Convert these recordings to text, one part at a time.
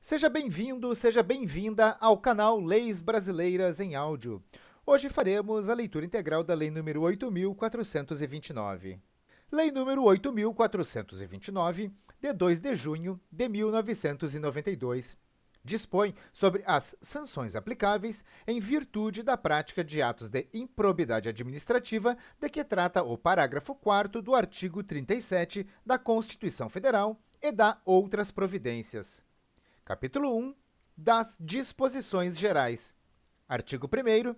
Seja bem-vindo, seja bem-vinda ao canal Leis Brasileiras em Áudio. Hoje faremos a leitura integral da Lei nº 8.429. Lei nº 8.429, de 2 de junho de 1992. Dispõe sobre as sanções aplicáveis em virtude da prática de atos de improbidade administrativa de que trata o parágrafo 4º do artigo 37 da Constituição Federal e dá outras providências. Capítulo 1 das Disposições Gerais. Artigo 1º.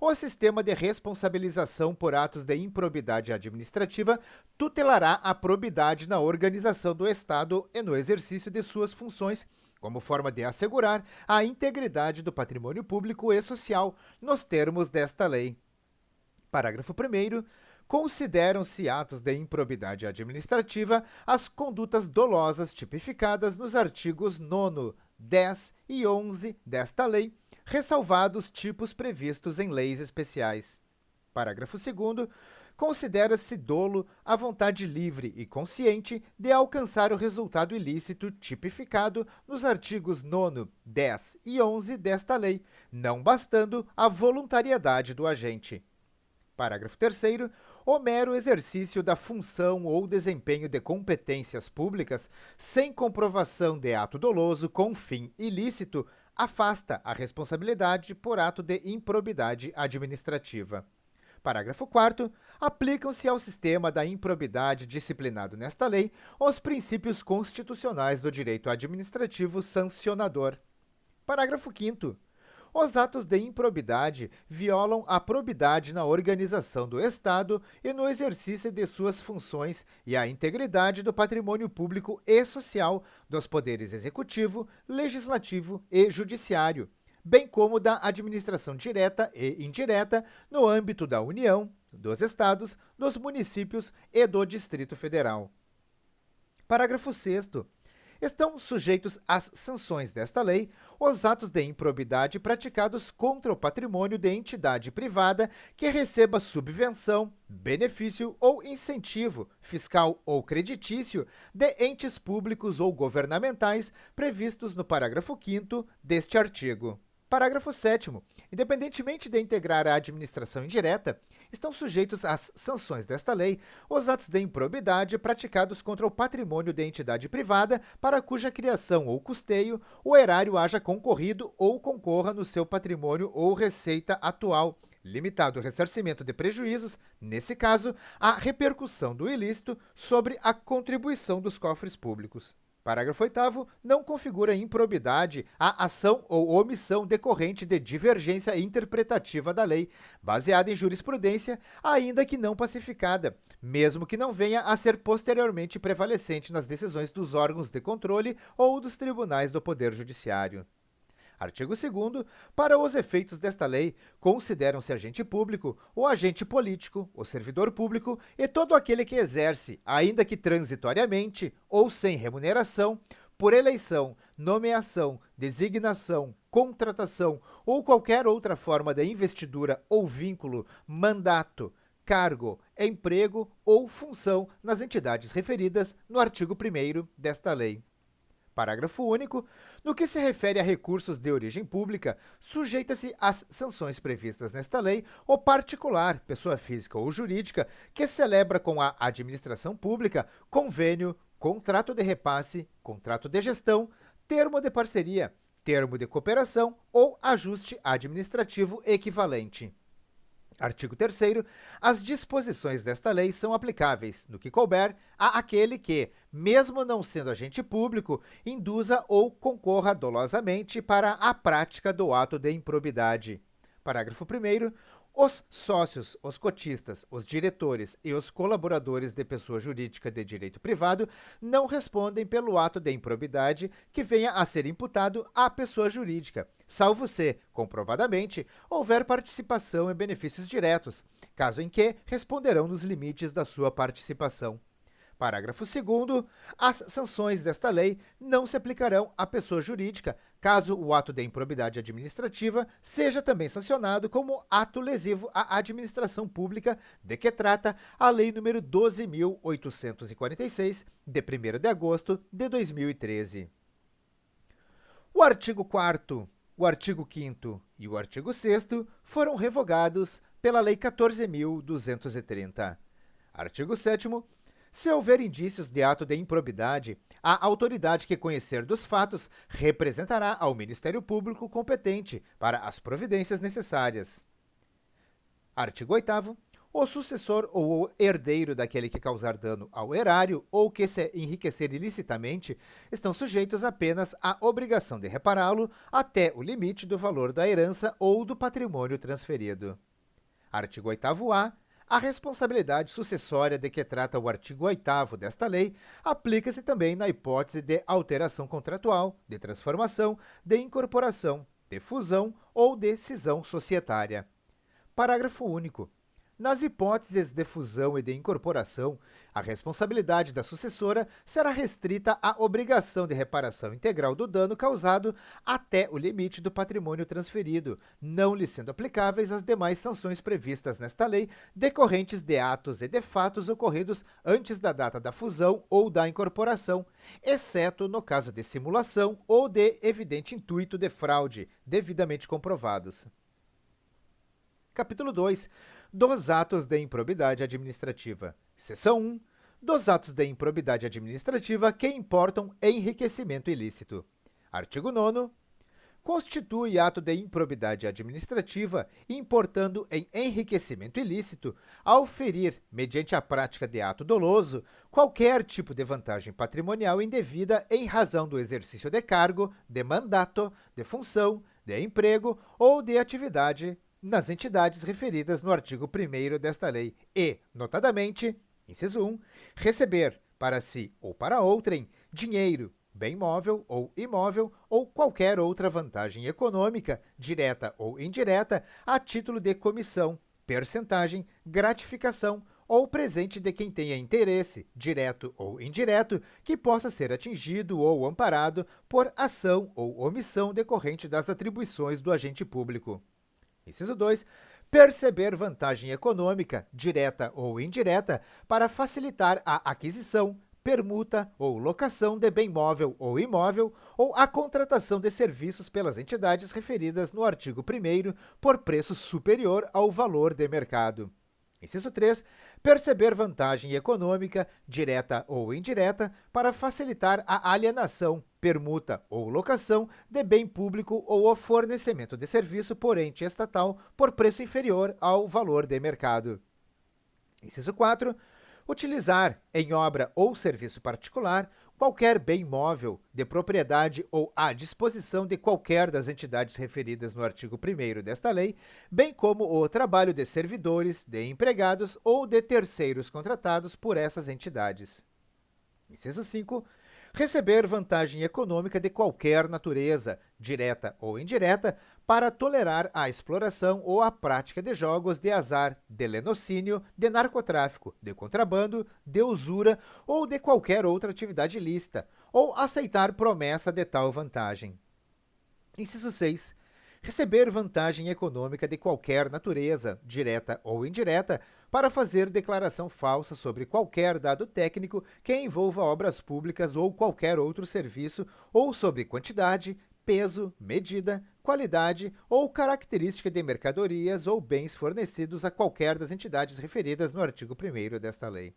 O sistema de responsabilização por atos de improbidade administrativa tutelará a probidade na organização do Estado e no exercício de suas funções, como forma de assegurar a integridade do patrimônio público e social, nos termos desta lei. Parágrafo 1º. Consideram-se atos de improbidade administrativa as condutas dolosas tipificadas nos artigos 9º, 10 e 11 desta lei, ressalvados tipos previstos em leis especiais. Parágrafo 2º. Considera-se dolo a vontade livre e consciente de alcançar o resultado ilícito tipificado nos artigos 9º, 10 e 11 desta lei, não bastando a voluntariedade do agente. Parágrafo 3º. O mero exercício da função ou desempenho de competências públicas sem comprovação de ato doloso com fim ilícito afasta a responsabilidade por ato de improbidade administrativa. Parágrafo 4º. Aplicam-se ao sistema da improbidade disciplinado nesta lei os princípios constitucionais do direito administrativo sancionador. Parágrafo 5º. Os atos de improbidade violam a probidade na organização do Estado e no exercício de suas funções e a integridade do patrimônio público e social dos poderes executivo, legislativo e judiciário, bem como da administração direta e indireta no âmbito da União, dos Estados, dos municípios e do Distrito Federal. Parágrafo 6º. Estão sujeitos às sanções desta lei os atos de improbidade praticados contra o patrimônio de entidade privada que receba subvenção, benefício ou incentivo fiscal ou creditício de entes públicos ou governamentais previstos no parágrafo 5º deste artigo. Parágrafo 7º. Independentemente de integrar a administração indireta, estão sujeitos às sanções desta lei os atos de improbidade praticados contra o patrimônio de entidade privada para cuja criação ou custeio o erário haja concorrido ou concorra no seu patrimônio ou receita atual, limitado o ressarcimento de prejuízos, nesse caso, a repercussão do ilícito sobre a contribuição dos cofres públicos. Parágrafo 8º. Não configura improbidade a ação ou omissão decorrente de divergência interpretativa da lei, baseada em jurisprudência, ainda que não pacificada, mesmo que não venha a ser posteriormente prevalecente nas decisões dos órgãos de controle ou dos tribunais do Poder Judiciário. Artigo 2º. Para os efeitos desta lei, consideram-se agente público o agente político, o servidor público e todo aquele que exerce, ainda que transitoriamente ou sem remuneração, por eleição, nomeação, designação, contratação ou qualquer outra forma de investidura ou vínculo, mandato, cargo, emprego ou função nas entidades referidas no artigo 1º desta lei. Parágrafo único. No que se refere a recursos de origem pública, sujeita-se às sanções previstas nesta lei o particular, pessoa física ou jurídica, que celebra com a administração pública convênio, contrato de repasse, contrato de gestão, termo de parceria, termo de cooperação ou ajuste administrativo equivalente. Artigo 3º. As disposições desta lei são aplicáveis, no que couber, a aquele que, mesmo não sendo agente público, induza ou concorra dolosamente para a prática do ato de improbidade. Parágrafo 1º. Os sócios, os cotistas, os diretores e os colaboradores de pessoa jurídica de direito privado não respondem pelo ato de improbidade que venha a ser imputado à pessoa jurídica, salvo se, comprovadamente, houver participação em benefícios diretos, caso em que responderão nos limites da sua participação. Parágrafo 2º. As sanções desta lei não se aplicarão à pessoa jurídica, caso o ato de improbidade administrativa seja também sancionado como ato lesivo à administração pública, de que trata a Lei nº 12.846, de 1º de agosto de 2013. artigo 4º, o artigo 5º e o artigo 6º foram revogados pela Lei 14.230. Artigo 7º. Se houver indícios de ato de improbidade, a autoridade que conhecer dos fatos representará ao Ministério Público competente para as providências necessárias. Artigo 8º. O sucessor ou o herdeiro daquele que causar dano ao erário ou que se enriquecer ilicitamente estão sujeitos apenas à obrigação de repará-lo até o limite do valor da herança ou do patrimônio transferido. Artigo 8º-A. A responsabilidade sucessória de que trata o artigo 8º desta lei aplica-se também na hipótese de alteração contratual, de transformação, de incorporação, de fusão ou de cisão societária. Parágrafo único. Nas hipóteses de fusão e de incorporação, a responsabilidade da sucessora será restrita à obrigação de reparação integral do dano causado até o limite do patrimônio transferido, não lhe sendo aplicáveis as demais sanções previstas nesta lei decorrentes de atos e de fatos ocorridos antes da data da fusão ou da incorporação, exceto no caso de simulação ou de evidente intuito de fraude, devidamente comprovados. Capítulo 2. Dos atos de improbidade administrativa. Seção 1. Dos atos de improbidade administrativa que importam enriquecimento ilícito. Artigo 9º. Constitui ato de improbidade administrativa importando em enriquecimento ilícito ao ferir, mediante a prática de ato doloso, qualquer tipo de vantagem patrimonial indevida em razão do exercício de cargo, de mandato, de função, de emprego ou de atividade nas entidades referidas no artigo 1º desta lei e, notadamente, inciso 1, receber para si ou para outrem dinheiro, bem móvel ou imóvel ou qualquer outra vantagem econômica, direta ou indireta, a título de comissão, percentagem, gratificação ou presente de quem tenha interesse, direto ou indireto, que possa ser atingido ou amparado por ação ou omissão decorrente das atribuições do agente público. Inciso 2. Perceber vantagem econômica, direta ou indireta, para facilitar a aquisição, permuta ou locação de bem móvel ou imóvel ou a contratação de serviços pelas entidades referidas no artigo 1º por preço superior ao valor de mercado. Inciso 3. Perceber vantagem econômica, direta ou indireta, para facilitar a alienação, permuta ou locação de bem público ou o fornecimento de serviço por ente estatal por preço inferior ao valor de mercado. Inciso 4. Utilizar, em obra ou serviço particular, qualquer bem móvel, de propriedade ou à disposição de qualquer das entidades referidas no artigo 1º desta lei, bem como o trabalho de servidores, de empregados ou de terceiros contratados por essas entidades. Inciso 5. Receber vantagem econômica de qualquer natureza, direta ou indireta, para tolerar a exploração ou a prática de jogos de azar, de lenocínio, de narcotráfico, de contrabando, de usura ou de qualquer outra atividade ilícita, ou aceitar promessa de tal vantagem. Inciso 6. Receber vantagem econômica de qualquer natureza, direta ou indireta, para fazer declaração falsa sobre qualquer dado técnico que envolva obras públicas ou qualquer outro serviço, ou sobre quantidade, peso, medida, qualidade ou característica de mercadorias ou bens fornecidos a qualquer das entidades referidas no artigo 1º desta lei.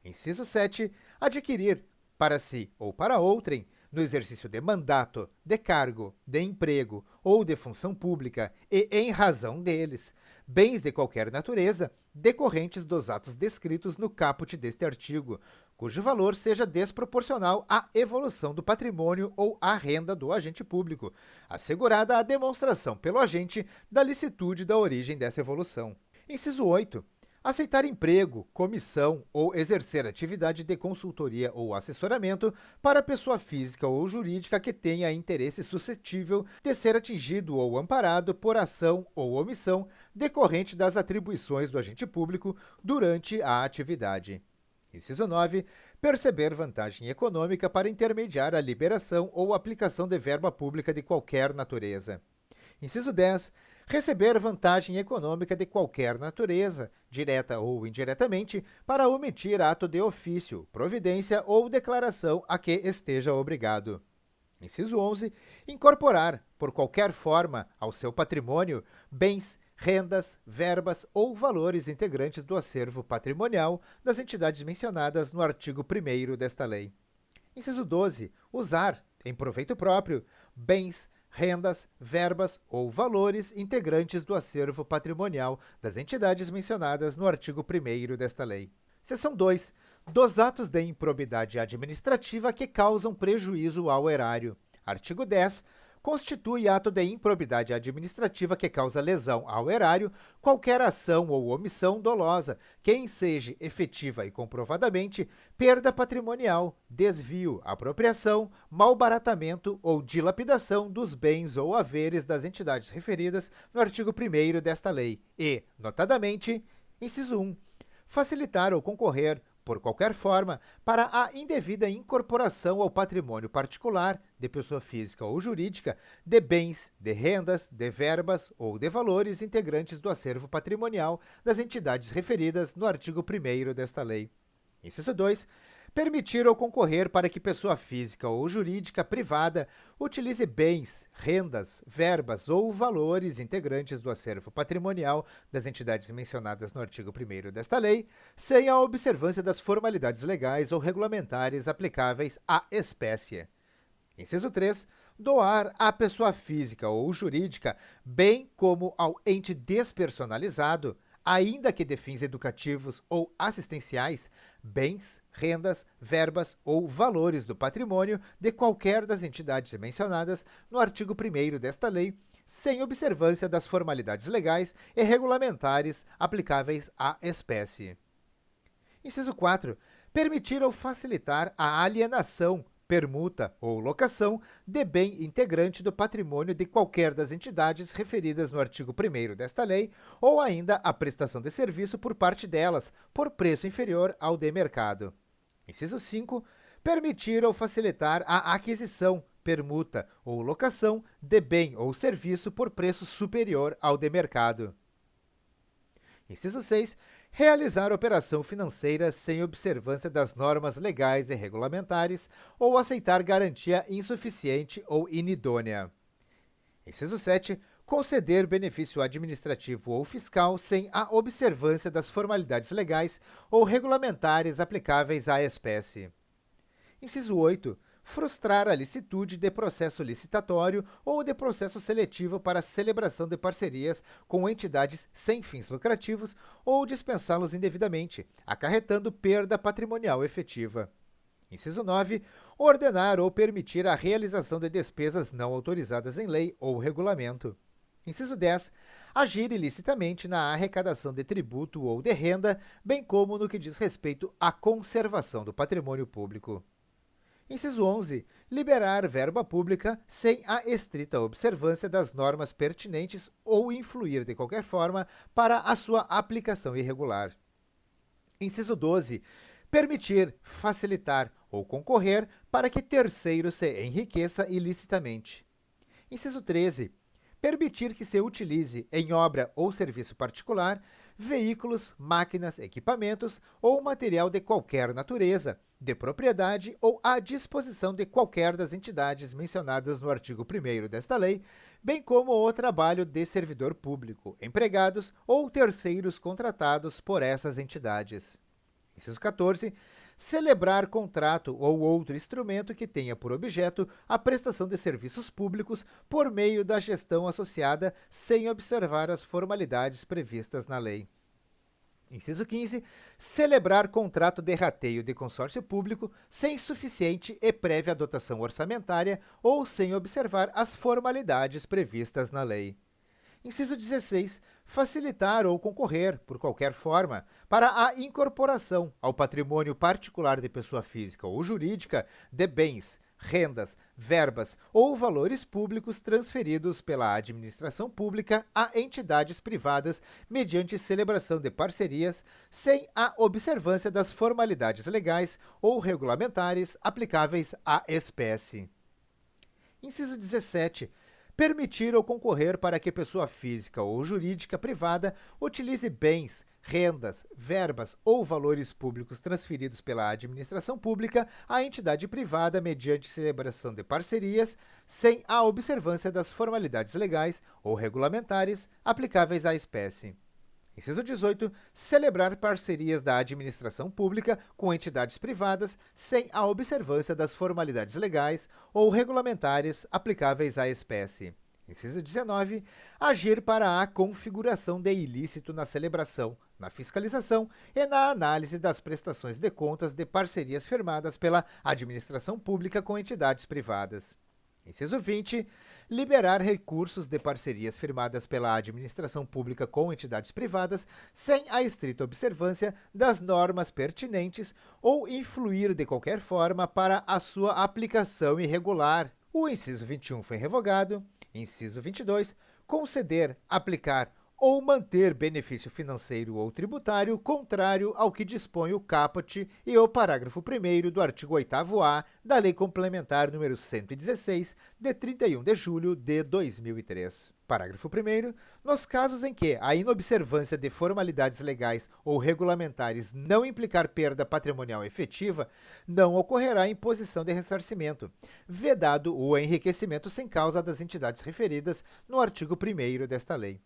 Inciso 7. Adquirir, para si ou para outrem, no exercício de mandato, de cargo, de emprego ou de função pública e em razão deles, bens de qualquer natureza decorrentes dos atos descritos no caput deste artigo, cujo valor seja desproporcional à evolução do patrimônio ou à renda do agente público, assegurada a demonstração pelo agente da licitude da origem dessa evolução. Inciso 8. Aceitar emprego, comissão ou exercer atividade de consultoria ou assessoramento para pessoa física ou jurídica que tenha interesse suscetível de ser atingido ou amparado por ação ou omissão decorrente das atribuições do agente público durante a atividade. Inciso 9. Perceber vantagem econômica para intermediar a liberação ou aplicação de verba pública de qualquer natureza. Inciso 10. Receber vantagem econômica de qualquer natureza, direta ou indiretamente, para omitir ato de ofício, providência ou declaração a que esteja obrigado. Inciso 11. Incorporar, por qualquer forma, ao seu patrimônio, bens, rendas, verbas ou valores integrantes do acervo patrimonial das entidades mencionadas no artigo 1º desta lei. Inciso 12. Usar, em proveito próprio, bens, rendas, verbas ou valores integrantes do acervo patrimonial das entidades mencionadas no artigo 1º desta lei. Seção 2. Dos atos de improbidade administrativa que causam prejuízo ao erário. Artigo 10. Constitui ato de improbidade administrativa que causa lesão ao erário qualquer ação ou omissão dolosa que enseje efetiva e comprovadamente perda patrimonial, desvio, apropriação, malbaratamento ou dilapidação dos bens ou haveres das entidades referidas no artigo 1º desta lei e, notadamente, inciso 1, facilitar ou concorrer, por qualquer forma, para a indevida incorporação ao patrimônio particular, de pessoa física ou jurídica, de bens, de rendas, de verbas ou de valores integrantes do acervo patrimonial das entidades referidas no artigo 1º desta lei. Inciso 2. Permitir ou concorrer para que pessoa física ou jurídica privada utilize bens, rendas, verbas ou valores integrantes do acervo patrimonial das entidades mencionadas no artigo 1º desta lei, sem a observância das formalidades legais ou regulamentares aplicáveis à espécie. Inciso 3. Doar à pessoa física ou jurídica, bem como ao ente despersonalizado, ainda que de fins educativos ou assistenciais, bens, rendas, verbas ou valores do patrimônio de qualquer das entidades mencionadas no artigo 1º desta lei, sem observância das formalidades legais e regulamentares aplicáveis à espécie. Inciso 4. Permitir ou facilitar a alienação, permuta ou locação de bem integrante do patrimônio de qualquer das entidades referidas no artigo 1º desta lei, ou ainda a prestação de serviço por parte delas, por preço inferior ao de mercado. Inciso 5. Permitir ou facilitar a aquisição, permuta ou locação de bem ou serviço por preço superior ao de mercado. Inciso 6. Realizar operação financeira sem observância das normas legais e regulamentares ou aceitar garantia insuficiente ou inidônea. Inciso 7. Conceder benefício administrativo ou fiscal sem a observância das formalidades legais ou regulamentares aplicáveis à espécie. Inciso 8. Frustrar a licitude de processo licitatório ou de processo seletivo para celebração de parcerias com entidades sem fins lucrativos ou dispensá-los indevidamente, acarretando perda patrimonial efetiva. Inciso 9. Ordenar ou permitir a realização de despesas não autorizadas em lei ou regulamento. Inciso 10. Agir ilicitamente na arrecadação de tributo ou de renda, bem como no que diz respeito à conservação do patrimônio público. Inciso 11. Liberar verba pública sem a estrita observância das normas pertinentes ou influir de qualquer forma para a sua aplicação irregular. Inciso 12. Permitir, facilitar ou concorrer para que terceiro se enriqueça ilicitamente. Inciso 13. Permitir que se utilize, em obra ou serviço particular, veículos, máquinas, equipamentos ou material de qualquer natureza, de propriedade ou à disposição de qualquer das entidades mencionadas no artigo 1º desta lei, bem como o trabalho de servidor público, empregados ou terceiros contratados por essas entidades. Inciso 14. Celebrar contrato ou outro instrumento que tenha por objeto a prestação de serviços públicos por meio da gestão associada sem observar as formalidades previstas na lei. Inciso 15. Celebrar contrato de rateio de consórcio público sem suficiente e prévia dotação orçamentária ou sem observar as formalidades previstas na lei. Inciso 16. Facilitar ou concorrer, por qualquer forma, para a incorporação ao patrimônio particular de pessoa física ou jurídica de bens, rendas, verbas ou valores públicos transferidos pela administração pública a entidades privadas mediante celebração de parcerias sem a observância das formalidades legais ou regulamentares aplicáveis à espécie. Inciso 17. permitir ou concorrer para que pessoa física ou jurídica privada utilize bens, rendas, verbas ou valores públicos transferidos pela administração pública à entidade privada mediante celebração de parcerias, sem a observância das formalidades legais ou regulamentares aplicáveis à espécie. Inciso 18. Celebrar parcerias da administração pública com entidades privadas sem a observância das formalidades legais ou regulamentares aplicáveis à espécie. Inciso 19. Agir para a configuração de ilícito na celebração, na fiscalização e na análise das prestações de contas de parcerias firmadas pela administração pública com entidades privadas. Inciso 20. Liberar recursos de parcerias firmadas pela administração pública com entidades privadas sem a estrita observância das normas pertinentes ou influir de qualquer forma para a sua aplicação irregular. O inciso 21 foi revogado. Inciso 22. Conceder, aplicar ou manter benefício financeiro ou tributário contrário ao que dispõe o caput e o parágrafo 1º do artigo 8º-A da Lei Complementar nº 116, de 31 de julho de 2003. Parágrafo 1º. Nos casos em que a inobservância de formalidades legais ou regulamentares não implicar perda patrimonial efetiva, não ocorrerá imposição de ressarcimento, vedado o enriquecimento sem causa das entidades referidas no artigo 1º desta lei.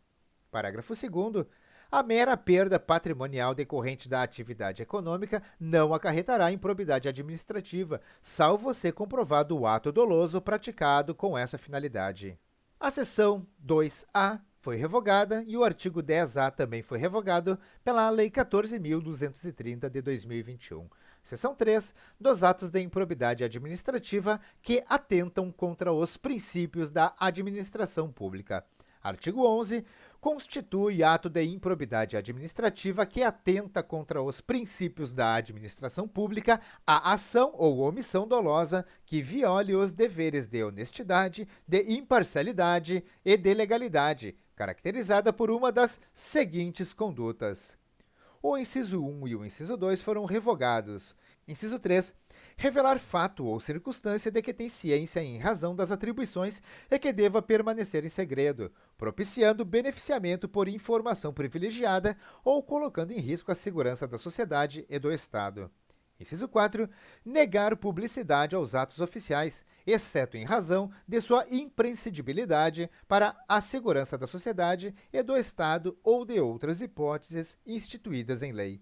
Parágrafo 2º. A mera perda patrimonial decorrente da atividade econômica não acarretará improbidade administrativa, salvo ser comprovado o ato doloso praticado com essa finalidade. A seção 2A foi revogada e o artigo 10A também foi revogado pela Lei 14.230 de 2021. Seção 3. Dos atos de improbidade administrativa que atentam contra os princípios da administração pública. Artigo 11. Constitui ato de improbidade administrativa que atenta contra os princípios da administração pública a ação ou omissão dolosa que viole os deveres de honestidade, de imparcialidade e de legalidade, caracterizada por uma das seguintes condutas. O inciso 1 e o inciso 2 foram revogados. Inciso 3. Revelar fato ou circunstância de que tem ciência em razão das atribuições e que deva permanecer em segredo, propiciando beneficiamento por informação privilegiada ou colocando em risco a segurança da sociedade e do Estado. Inciso 4. Negar publicidade aos atos oficiais, exceto em razão de sua imprescindibilidade para a segurança da sociedade e do Estado ou de outras hipóteses instituídas em lei.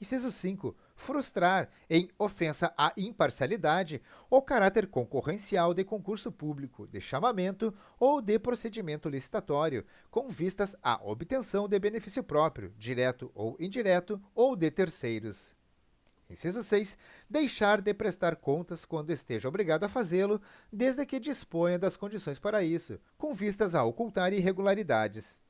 Inciso 5. Frustrar, em ofensa à imparcialidade, o caráter concorrencial de concurso público, de chamamento ou de procedimento licitatório, com vistas à obtenção de benefício próprio, direto ou indireto, ou de terceiros. Inciso 6. Deixar de prestar contas quando esteja obrigado a fazê-lo, desde que disponha das condições para isso, com vistas a ocultar irregularidades.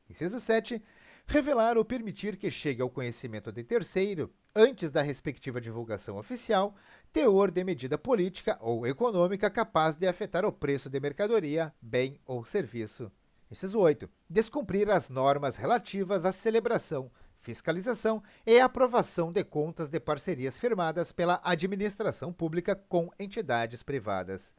Inciso 7. Revelar ou permitir que chegue ao conhecimento de terceiro, antes da respectiva divulgação oficial, teor de medida política ou econômica capaz de afetar o preço de mercadoria, bem ou serviço. Inciso 8. Descumprir as normas relativas à celebração, fiscalização e aprovação de contas de parcerias firmadas pela administração pública com entidades privadas.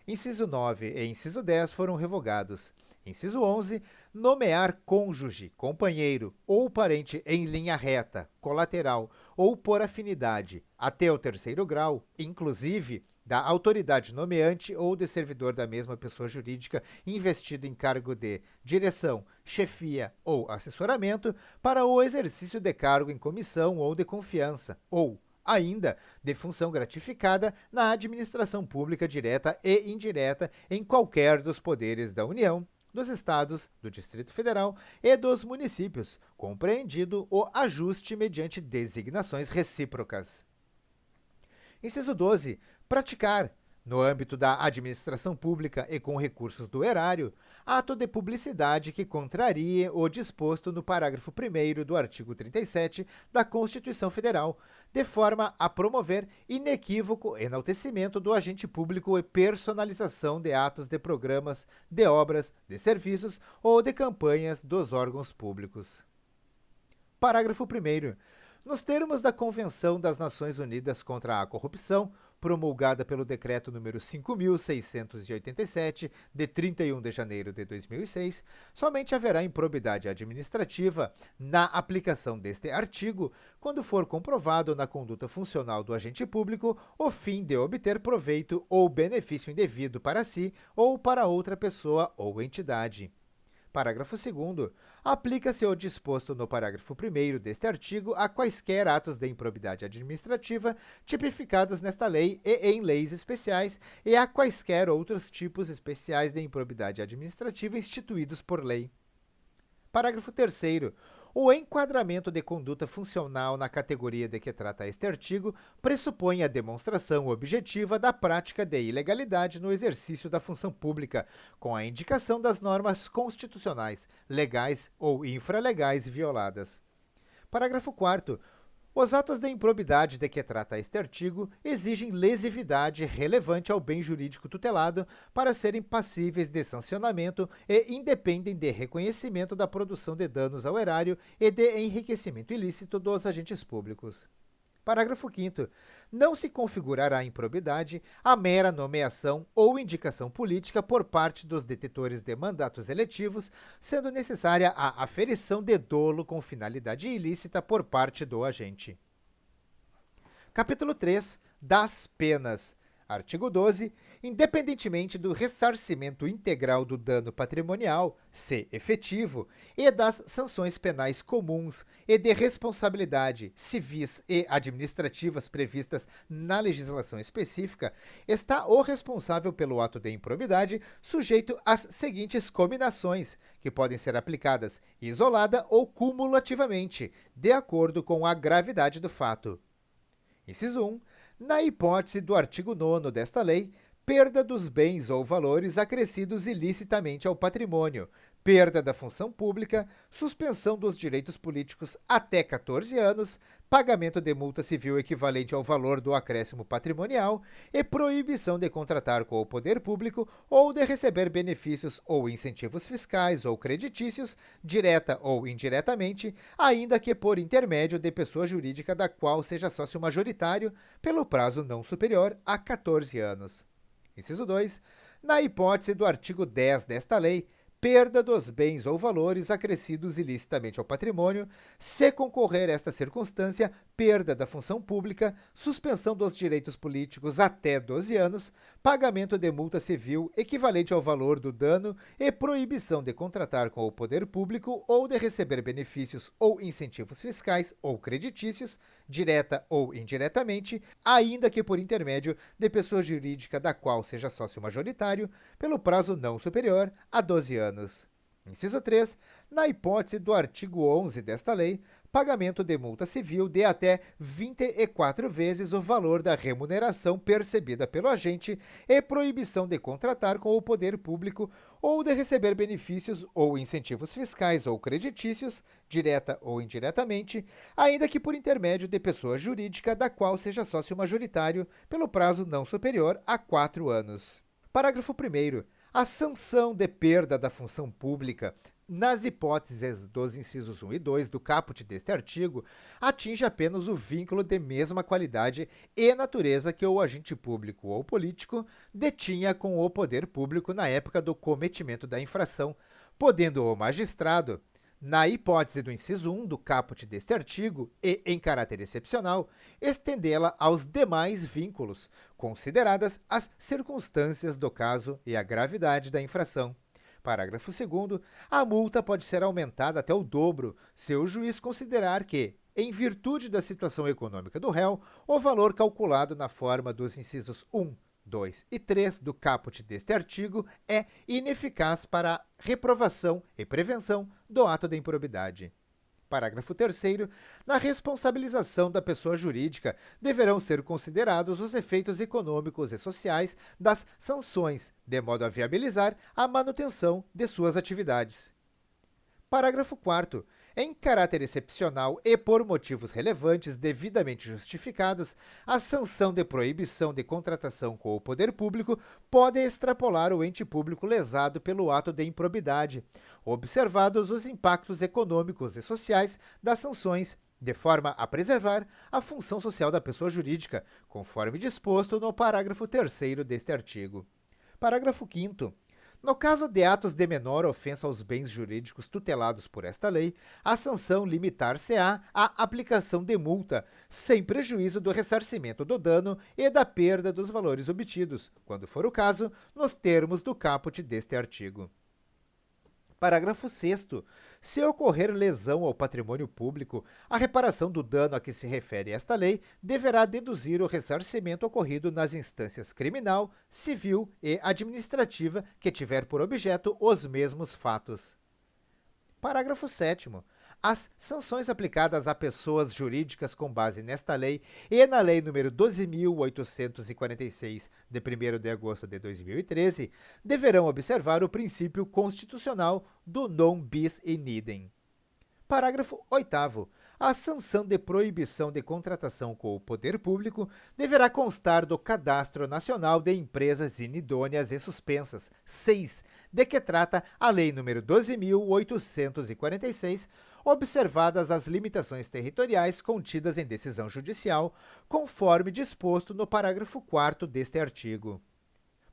Inciso 9 e inciso 10 foram revogados. Inciso 11. Nomear cônjuge, companheiro ou parente em linha reta, colateral ou por afinidade, até o 3º grau, inclusive da autoridade nomeante ou de servidor da mesma pessoa jurídica investido em cargo de direção, chefia ou assessoramento para o exercício de cargo em comissão ou de confiança, ou ainda de função gratificada na administração pública direta e indireta em qualquer dos poderes da União, dos Estados, do Distrito Federal e dos municípios, compreendido o ajuste mediante designações recíprocas. Inciso 12. Praticar, no âmbito da administração pública e com recursos do erário, ato de publicidade que contrarie o disposto no parágrafo 1º do artigo 37 da Constituição Federal, de forma a promover inequívoco enaltecimento do agente público e personalização de atos de programas, de obras, de serviços ou de campanhas dos órgãos públicos. Parágrafo 1º. Nos termos da Convenção das Nações Unidas contra a Corrupção, promulgada pelo Decreto nº 5.687, de 31 de janeiro de 2006, somente haverá improbidade administrativa na aplicação deste artigo quando for comprovado na conduta funcional do agente público o fim de obter proveito ou benefício indevido para si ou para outra pessoa ou entidade. Parágrafo 2º. Aplica-se o disposto no parágrafo 1º deste artigo a quaisquer atos de improbidade administrativa tipificados nesta lei e em leis especiais e a quaisquer outros tipos especiais de improbidade administrativa instituídos por lei. Parágrafo 3º. O enquadramento de conduta funcional na categoria de que trata este artigo pressupõe a demonstração objetiva da prática de ilegalidade no exercício da função pública, com a indicação das normas constitucionais, legais ou infralegais violadas. Parágrafo 4º. Os atos de improbidade de que trata este artigo exigem lesividade relevante ao bem jurídico tutelado para serem passíveis de sancionamento e independem de reconhecimento da produção de danos ao erário e de enriquecimento ilícito dos agentes públicos. Parágrafo 5º. Não se configurará improbidade a mera nomeação ou indicação política por parte dos detentores de mandatos eletivos, sendo necessária a aferição de dolo com finalidade ilícita por parte do agente. Capítulo 3. Das penas. Artigo 12. Independentemente do ressarcimento integral do dano patrimonial, se efetivo, e das sanções penais comuns e de responsabilidade civis e administrativas previstas na legislação específica, está o responsável pelo ato de improbidade sujeito às seguintes cominações, que podem ser aplicadas isolada ou cumulativamente, de acordo com a gravidade do fato. Inciso 1. Na hipótese do artigo 9º desta lei, perda dos bens ou valores acrescidos ilicitamente ao patrimônio, perda da função pública, suspensão dos direitos políticos até 14 anos, pagamento de multa civil equivalente ao valor do acréscimo patrimonial e proibição de contratar com o poder público ou de receber benefícios ou incentivos fiscais ou creditícios, direta ou indiretamente, ainda que por intermédio de pessoa jurídica da qual seja sócio majoritário, pelo prazo não superior a 14 anos. Inciso 2. Na hipótese do artigo 10 desta lei, perda dos bens ou valores acrescidos ilicitamente ao patrimônio, se concorrer esta circunstância, perda da função pública, suspensão dos direitos políticos até 12 anos, pagamento de multa civil equivalente ao valor do dano e proibição de contratar com o poder público ou de receber benefícios ou incentivos fiscais ou creditícios, direta ou indiretamente, ainda que por intermédio de pessoa jurídica da qual seja sócio majoritário, pelo prazo não superior a 12 anos. Inciso 3. Na hipótese do artigo 11 desta lei, pagamento de multa civil de até 24 vezes o valor da remuneração percebida pelo agente e proibição de contratar com o poder público ou de receber benefícios ou incentivos fiscais ou creditícios, direta ou indiretamente, ainda que por intermédio de pessoa jurídica da qual seja sócio majoritário, pelo prazo não superior a 4 anos. Parágrafo 1º. A sanção de perda da função pública, nas hipóteses dos incisos 1 e 2 do caput deste artigo, atinge apenas o vínculo de mesma qualidade e natureza que o agente público ou político detinha com o poder público na época do cometimento da infração, podendo o magistrado, na hipótese do inciso 1 do caput deste artigo e em caráter excepcional, estendê-la aos demais vínculos, consideradas as circunstâncias do caso e a gravidade da infração. Parágrafo 2º. A multa pode ser aumentada até o dobro se o juiz considerar que, em virtude da situação econômica do réu, o valor calculado na forma dos incisos 1, 2 e 3 do caput deste artigo é ineficaz para a reprovação e prevenção do ato de improbidade. Parágrafo 3º. Na responsabilização da pessoa jurídica, deverão ser considerados os efeitos econômicos e sociais das sanções, de modo a viabilizar a manutenção de suas atividades. Parágrafo 4º. Em caráter excepcional e por motivos relevantes devidamente justificados, a sanção de proibição de contratação com o poder público pode extrapolar o ente público lesado pelo ato de improbidade, observados os impactos econômicos e sociais das sanções de forma a preservar a função social da pessoa jurídica, conforme disposto no parágrafo 3º deste artigo. Parágrafo 5º. No caso de atos de menor ofensa aos bens jurídicos tutelados por esta lei, a sanção limitar-se-á à aplicação de multa, sem prejuízo do ressarcimento do dano e da perda dos valores obtidos, quando for o caso, nos termos do caput deste artigo. Parágrafo 6º. Se ocorrer lesão ao patrimônio público, a reparação do dano a que se refere esta lei deverá deduzir o ressarcimento ocorrido nas instâncias criminal, civil e administrativa que tiver por objeto os mesmos fatos. Parágrafo 7º. As sanções aplicadas a pessoas jurídicas com base nesta lei e na Lei nº 12.846, de 1º de agosto de 2013, deverão observar o princípio constitucional do non bis in idem. Parágrafo 8º. A sanção de proibição de contratação com o poder público deverá constar do Cadastro Nacional de Empresas Inidôneas e Suspensas, 6, de que trata a Lei nº 12.846, observadas as limitações territoriais contidas em decisão judicial, conforme disposto no parágrafo 4º deste artigo.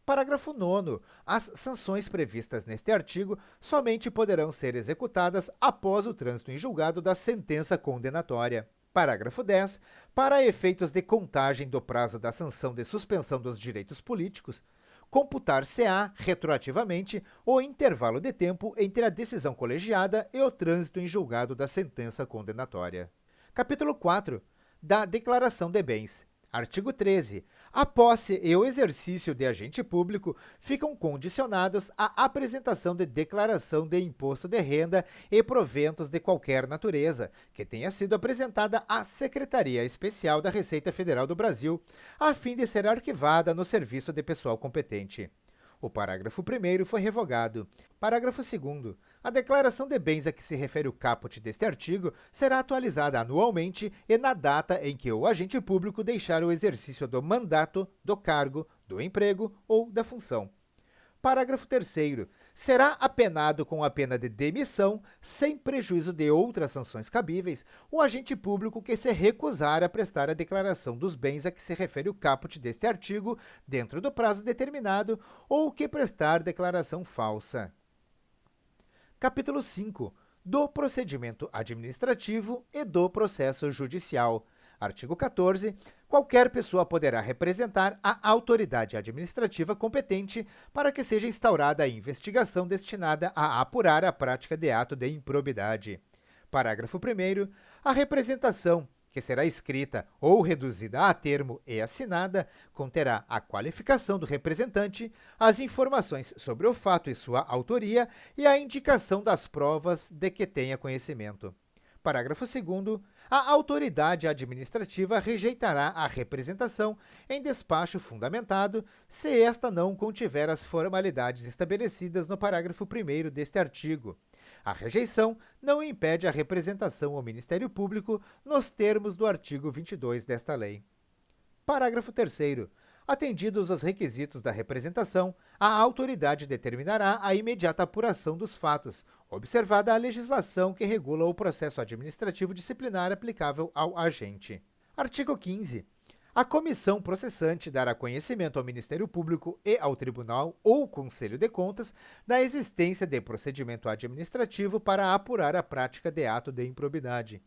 Parágrafo 9º. As sanções previstas neste artigo somente poderão ser executadas após o trânsito em julgado da sentença condenatória. Parágrafo 10. Para efeitos de contagem do prazo da sanção de suspensão dos direitos políticos, computar-se-á retroativamente o intervalo de tempo entre a decisão colegiada e o trânsito em julgado da sentença condenatória. Capítulo 4. Da Declaração de Bens. Artigo 13. A posse e o exercício de agente público ficam condicionados à apresentação de declaração de imposto de renda e proventos de qualquer natureza, que tenha sido apresentada à Secretaria Especial da Receita Federal do Brasil, a fim de ser arquivada no serviço de pessoal competente. O parágrafo 1º foi revogado. Parágrafo 2º. A declaração de bens a que se refere o caput deste artigo será atualizada anualmente e na data em que o agente público deixar o exercício do mandato, do cargo, do emprego ou da função. Parágrafo 3º. Será apenado com a pena de demissão, sem prejuízo de outras sanções cabíveis, o agente público que se recusar a prestar a declaração dos bens a que se refere o caput deste artigo dentro do prazo determinado ou que prestar declaração falsa. Capítulo 5. Do procedimento administrativo e do processo judicial. Artigo 14. Qualquer pessoa poderá representar a autoridade administrativa competente para que seja instaurada a investigação destinada a apurar a prática de ato de improbidade. Parágrafo 1º. A representação, que será escrita ou reduzida a termo e assinada, conterá a qualificação do representante, as informações sobre o fato e sua autoria e a indicação das provas de que tenha conhecimento. Parágrafo 2º. A autoridade administrativa rejeitará a representação em despacho fundamentado se esta não contiver as formalidades estabelecidas no parágrafo 1º deste artigo. A rejeição não impede a representação ao Ministério Público nos termos do artigo 22 desta lei. Parágrafo 3º. Atendidos os requisitos da representação, a autoridade determinará a imediata apuração dos fatos, observada a legislação que regula o processo administrativo disciplinar aplicável ao agente. Artigo 15. A comissão processante dará conhecimento ao Ministério Público e ao Tribunal ou Conselho de Contas da existência de procedimento administrativo para apurar a prática de ato de improbidade.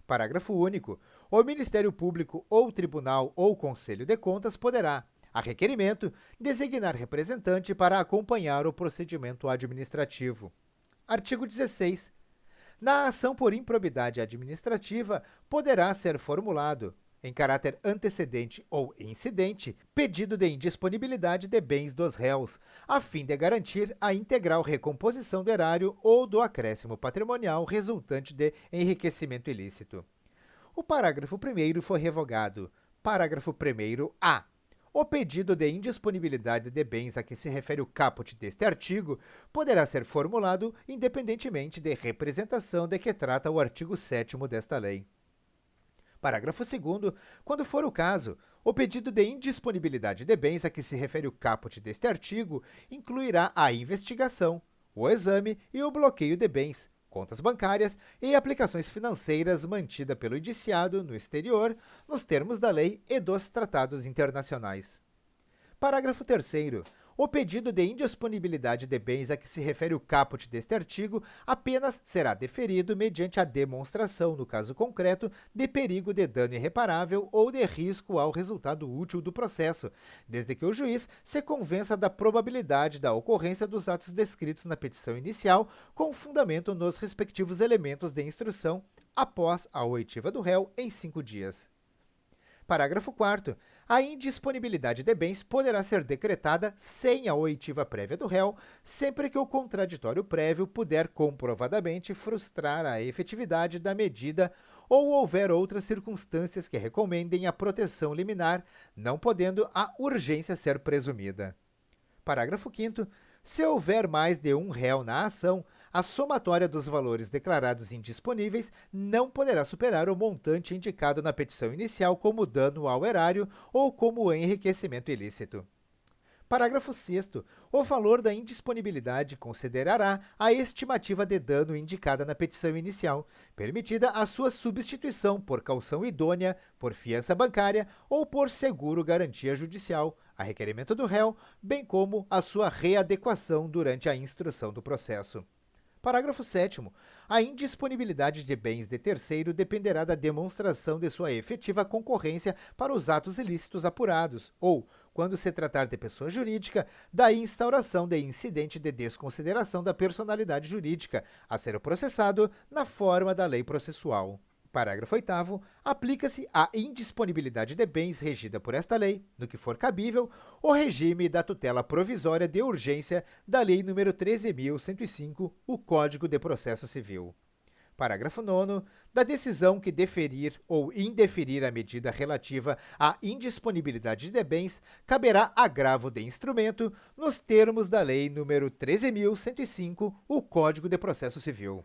Parágrafo único. O Ministério Público ou Tribunal ou Conselho de Contas poderá, a requerimento, designar representante para acompanhar o procedimento administrativo. Artigo 16. Na ação por improbidade administrativa, poderá ser formulado, em caráter antecedente ou incidente, pedido de indisponibilidade de bens dos réus, a fim de garantir a integral recomposição do erário ou do acréscimo patrimonial resultante de enriquecimento ilícito. O parágrafo 1º foi revogado. Parágrafo 1º-A. O pedido de indisponibilidade de bens a que se refere o caput deste artigo poderá ser formulado independentemente de representação de que trata o artigo 7º desta lei. Parágrafo 2º. Quando for o caso, o pedido de indisponibilidade de bens a que se refere o caput deste artigo incluirá a investigação, o exame e o bloqueio de bens, contas bancárias e aplicações financeiras mantida pelo indiciado no exterior, nos termos da lei e dos tratados internacionais. Parágrafo 3º. O pedido de indisponibilidade de bens a que se refere o caput deste artigo apenas será deferido mediante a demonstração, no caso concreto, de perigo de dano irreparável ou de risco ao resultado útil do processo, desde que o juiz se convença da probabilidade da ocorrência dos atos descritos na petição inicial, com fundamento nos respectivos elementos de instrução, após a oitiva do réu em 5 dias. Parágrafo 4º. A indisponibilidade de bens poderá ser decretada sem a oitiva prévia do réu, sempre que o contraditório prévio puder comprovadamente frustrar a efetividade da medida ou houver outras circunstâncias que recomendem a proteção liminar, não podendo a urgência ser presumida. Parágrafo 5º. Se houver mais de um réu na ação, a somatória dos valores declarados indisponíveis não poderá superar o montante indicado na petição inicial como dano ao erário ou como enriquecimento ilícito. Parágrafo 6º. O valor da indisponibilidade considerará a estimativa de dano indicada na petição inicial, permitida a sua substituição por caução idônea, por fiança bancária ou por seguro-garantia judicial, a requerimento do réu, bem como a sua readequação durante a instrução do processo. Parágrafo 7º. A indisponibilidade de bens de terceiro dependerá da demonstração de sua efetiva concorrência para os atos ilícitos apurados, ou, quando se tratar de pessoa jurídica, da instauração de incidente de desconsideração da personalidade jurídica, a ser processado na forma da lei processual. Parágrafo 8º. Aplica-se à indisponibilidade de bens regida por esta lei, no que for cabível, o regime da tutela provisória de urgência da Lei nº 13.105, o Código de Processo Civil. Parágrafo 9º. Da decisão que deferir ou indeferir a medida relativa à indisponibilidade de bens, caberá agravo de instrumento nos termos da Lei nº 13.105, o Código de Processo Civil.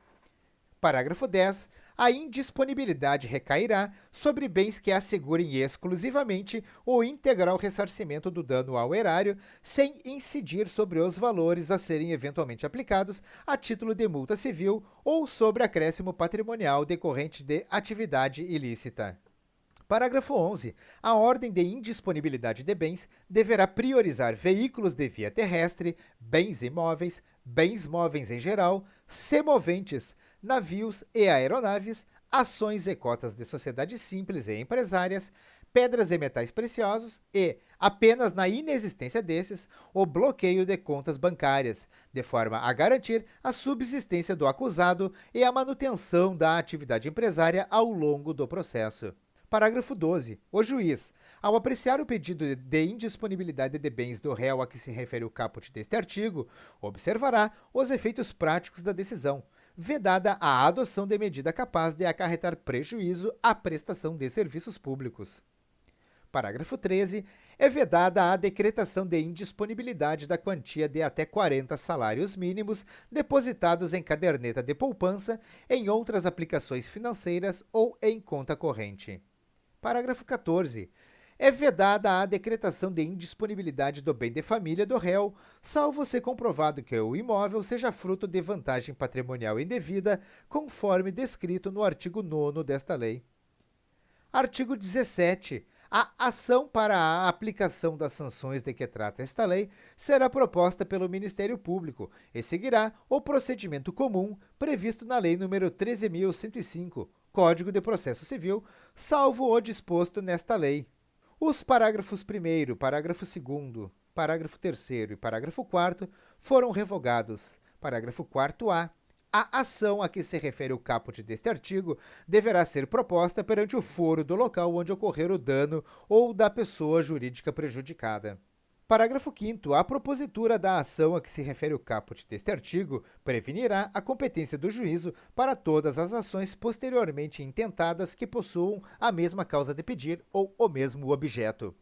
Parágrafo 10. A indisponibilidade recairá sobre bens que assegurem exclusivamente o integral ressarcimento do dano ao erário, sem incidir sobre os valores a serem eventualmente aplicados a título de multa civil ou sobre acréscimo patrimonial decorrente de atividade ilícita. Parágrafo 11. A ordem de indisponibilidade de bens deverá priorizar veículos de via terrestre, bens imóveis, bens móveis em geral, semoventes, navios e aeronaves, ações e cotas de sociedades simples e empresárias, pedras e metais preciosos e, apenas na inexistência desses, o bloqueio de contas bancárias, de forma a garantir a subsistência do acusado e a manutenção da atividade empresária ao longo do processo. Parágrafo 12. O juiz, ao apreciar o pedido de indisponibilidade de bens do réu a que se refere o caput deste artigo, observará os efeitos práticos da decisão, vedada a adoção de medida capaz de acarretar prejuízo à prestação de serviços públicos. Parágrafo 13. É vedada a decretação de indisponibilidade da quantia de até 40 salários mínimos depositados em caderneta de poupança, em outras aplicações financeiras ou em conta corrente. Parágrafo 14. É vedada a decretação de indisponibilidade do bem de família do réu, salvo ser comprovado que o imóvel seja fruto de vantagem patrimonial indevida, conforme descrito no artigo 9º desta lei. Artigo 17. A ação para a aplicação das sanções de que trata esta lei será proposta pelo Ministério Público e seguirá o procedimento comum previsto na Lei nº 13.105, Código de Processo Civil, salvo o disposto nesta lei. Os parágrafos 1º, parágrafo 2º, parágrafo 3º e parágrafo 4º foram revogados. Parágrafo 4º-A. A ação a que se refere o caput deste artigo deverá ser proposta perante o foro do local onde ocorrer o dano ou da pessoa jurídica prejudicada. Parágrafo 5º. A propositura da ação a que se refere o caput deste artigo prevenirá a competência do juízo para todas as ações posteriormente intentadas que possuam a mesma causa de pedir ou o mesmo objeto.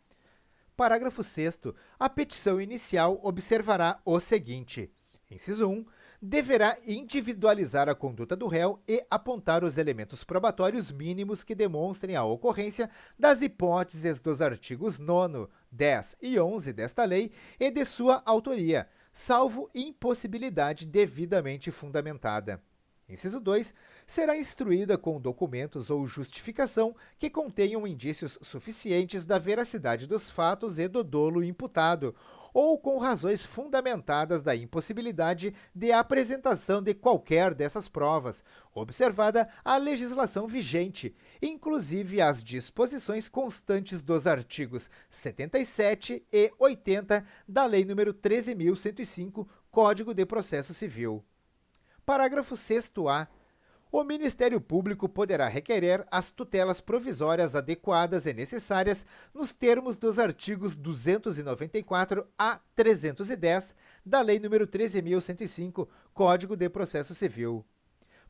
Parágrafo 6º. A petição inicial observará o seguinte: inciso 1. Deverá individualizar a conduta do réu e apontar os elementos probatórios mínimos que demonstrem a ocorrência das hipóteses dos artigos 9º, 10 e 11 desta lei e de sua autoria, salvo impossibilidade devidamente fundamentada. Inciso 2. Será instruída com documentos ou justificação que contenham indícios suficientes da veracidade dos fatos e do dolo imputado, ou com razões fundamentadas da impossibilidade de apresentação de qualquer dessas provas, observada a legislação vigente, inclusive as disposições constantes dos artigos 77 e 80 da Lei nº 13.105, Código de Processo Civil. Parágrafo 6º-A. O Ministério Público poderá requerer as tutelas provisórias adequadas e necessárias nos termos dos artigos 294 a 310 da Lei nº 13.105, Código de Processo Civil.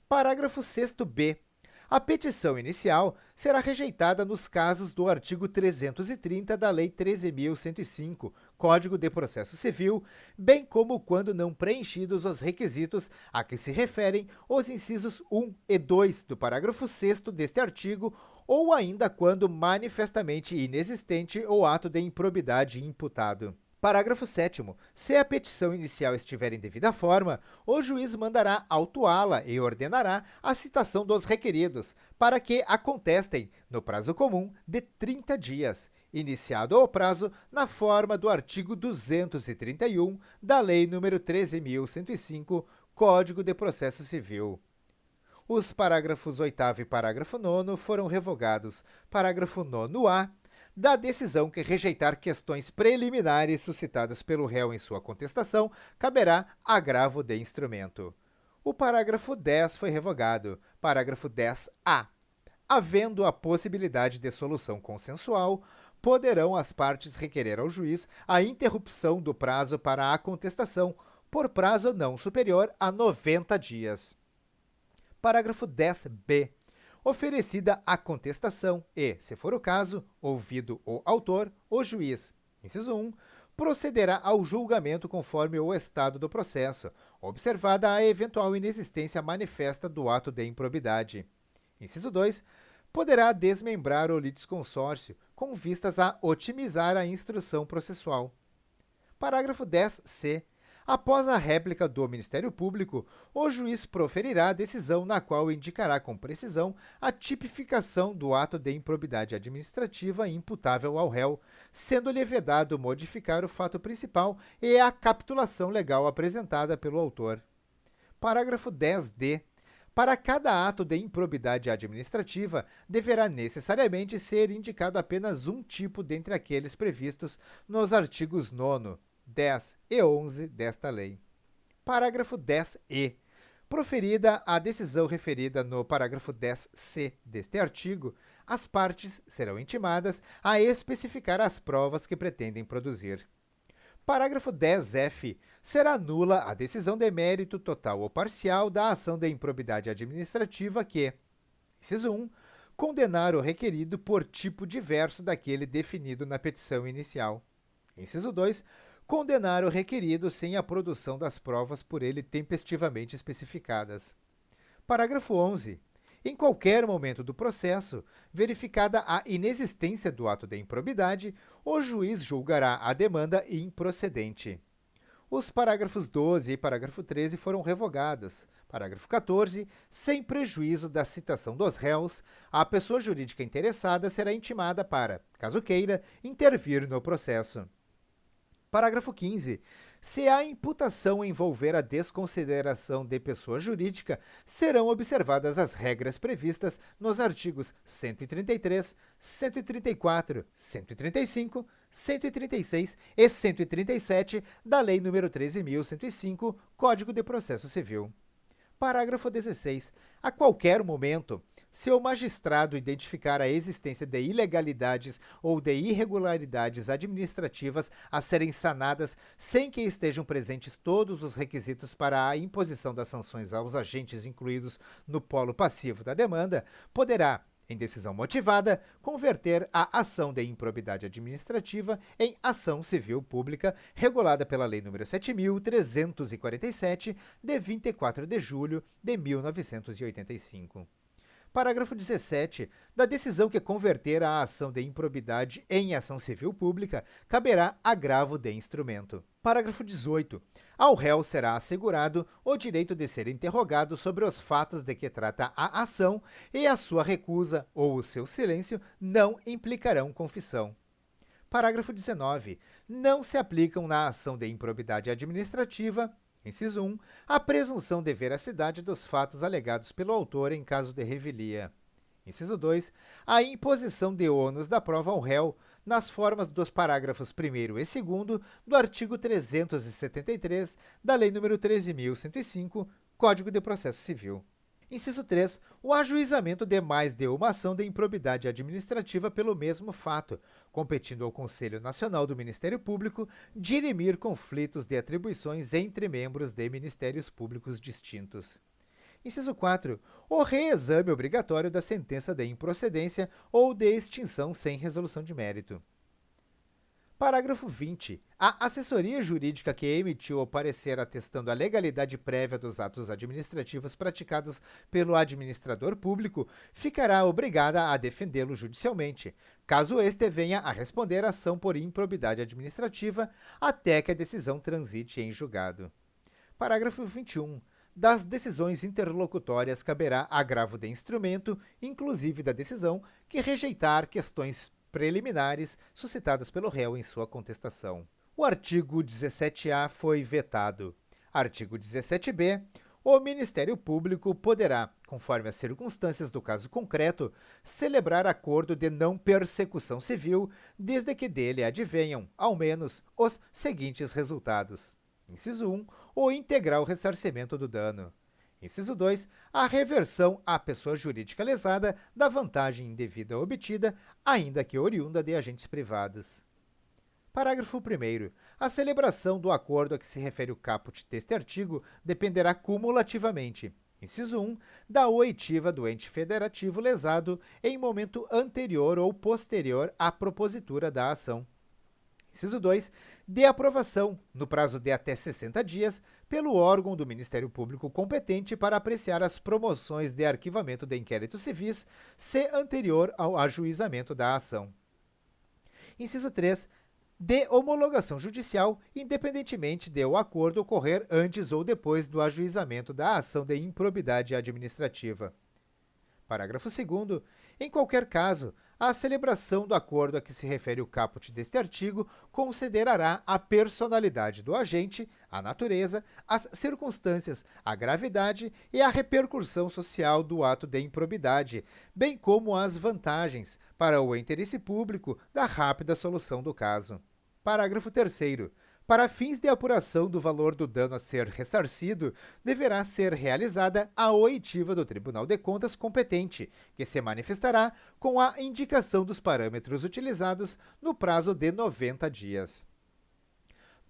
Parágrafo 6º-B. A petição inicial será rejeitada nos casos do artigo 330 da Lei 13.105, Código de Processo Civil, bem como quando não preenchidos os requisitos a que se referem os incisos 1 e 2 do parágrafo 6º deste artigo, ou ainda quando manifestamente inexistente o ato de improbidade imputado. Parágrafo 7º. Se a petição inicial estiver em devida forma, o juiz mandará autuá-la e ordenará a citação dos requeridos, para que a contestem, no prazo comum de 30 dias, iniciado o prazo na forma do artigo 231 da Lei nº 13.105, Código de Processo Civil. Os parágrafos 8º e parágrafo 9º foram revogados. Parágrafo 9º-A. Da decisão que rejeitar questões preliminares suscitadas pelo réu em sua contestação, caberá agravo de instrumento. O parágrafo 10 foi revogado. Parágrafo 10-A. Havendo a possibilidade de solução consensual, poderão as partes requerer ao juiz a interrupção do prazo para a contestação, por prazo não superior a 90 dias. Parágrafo 10-B. Oferecida a contestação e, se for o caso, ouvido o autor, o juiz, inciso 1, procederá ao julgamento conforme o estado do processo, observada a eventual inexistência manifesta do ato de improbidade. Inciso 2, poderá desmembrar o litisconsórcio, com vistas a otimizar a instrução processual. Parágrafo 10-C. Após a réplica do Ministério Público, o juiz proferirá a decisão na qual indicará com precisão a tipificação do ato de improbidade administrativa imputável ao réu, sendo-lhe vedado modificar o fato principal e a capitulação legal apresentada pelo autor. Parágrafo 10-D. Para cada ato de improbidade administrativa, deverá necessariamente ser indicado apenas um tipo dentre aqueles previstos nos artigos 9º, 10 e 11 desta lei. Parágrafo 10-E. Proferida a decisão referida no parágrafo 10-C deste artigo, as partes serão intimadas a especificar as provas que pretendem produzir. Parágrafo 10-F. Será nula a decisão de mérito total ou parcial da ação de improbidade administrativa que, inciso 1, condenar o requerido por tipo diverso daquele definido na petição inicial. Inciso 2, condenar o requerido sem a produção das provas por ele tempestivamente especificadas. Parágrafo 11. Em qualquer momento do processo, verificada a inexistência do ato de improbidade, o juiz julgará a demanda improcedente. Os parágrafos 12 e parágrafo 13 foram revogados. Parágrafo 14. Sem prejuízo da citação dos réus, a pessoa jurídica interessada será intimada para, caso queira, intervir no processo. Parágrafo 15. Se a imputação envolver a desconsideração de pessoa jurídica, serão observadas as regras previstas nos artigos 133, 134, 135, 136 e 137 da Lei nº 13.105, Código de Processo Civil. Parágrafo 16. A qualquer momento, se o magistrado identificar a existência de ilegalidades ou de irregularidades administrativas a serem sanadas sem que estejam presentes todos os requisitos para a imposição das sanções aos agentes incluídos no polo passivo da demanda, poderá, em decisão motivada, converter a ação de improbidade administrativa em ação civil pública regulada pela Lei nº 7.347, de 24 de julho de 1985. Parágrafo 17. Da decisão que converter a ação de improbidade em ação civil pública, caberá agravo de instrumento. Parágrafo 18. Ao réu será assegurado o direito de ser interrogado sobre os fatos de que trata a ação e a sua recusa ou o seu silêncio não implicarão confissão. Parágrafo 19. Não se aplicam na ação de improbidade administrativa, inciso 1, a presunção de veracidade dos fatos alegados pelo autor em caso de revelia. Inciso 2, a imposição de ônus da prova ao réu, nas formas dos parágrafos 1º e 2º do artigo 373 da Lei nº 13.105, Código de Processo Civil. Inciso 3, o ajuizamento de mais de uma ação de improbidade administrativa pelo mesmo fato, competindo ao Conselho Nacional do Ministério Público dirimir conflitos de atribuições entre membros de ministérios públicos distintos. Inciso 4, o reexame obrigatório da sentença de improcedência ou de extinção sem resolução de mérito. Parágrafo 20. A assessoria jurídica que emitiu o parecer atestando a legalidade prévia dos atos administrativos praticados pelo administrador público ficará obrigada a defendê-lo judicialmente, caso este venha a responder à ação por improbidade administrativa até que a decisão transite em julgado. Parágrafo 21. Das decisões interlocutórias caberá agravo de instrumento, inclusive da decisão, que rejeitar questões preliminares suscitadas pelo réu em sua contestação. O artigo 17A foi vetado. Artigo 17B. O Ministério Público poderá, conforme as circunstâncias do caso concreto, celebrar acordo de não persecução civil, desde que dele advenham, ao menos, os seguintes resultados. Inciso 1. O integral ressarcimento do dano. Inciso 2. A reversão à pessoa jurídica lesada da vantagem indevida obtida, ainda que oriunda de agentes privados. Parágrafo 1º. A celebração do acordo a que se refere o caput deste artigo dependerá cumulativamente, inciso 1, da oitiva do ente federativo lesado em momento anterior ou posterior à propositura da ação. Inciso 2, de aprovação, no prazo de até 60 dias, pelo órgão do Ministério Público competente para apreciar as promoções de arquivamento de inquéritos civis, se anterior ao ajuizamento da ação. Inciso 3, de homologação judicial, independentemente de o acordo ocorrer antes ou depois do ajuizamento da ação de improbidade administrativa. Parágrafo 2º. Em qualquer caso, a celebração do acordo a que se refere o caput deste artigo considerará a personalidade do agente, a natureza, as circunstâncias, a gravidade e a repercussão social do ato de improbidade, bem como as vantagens, para o interesse público, da rápida solução do caso. Parágrafo 3º. Para fins de apuração do valor do dano a ser ressarcido, deverá ser realizada a oitiva do Tribunal de Contas competente, que se manifestará com a indicação dos parâmetros utilizados no prazo de 90 dias.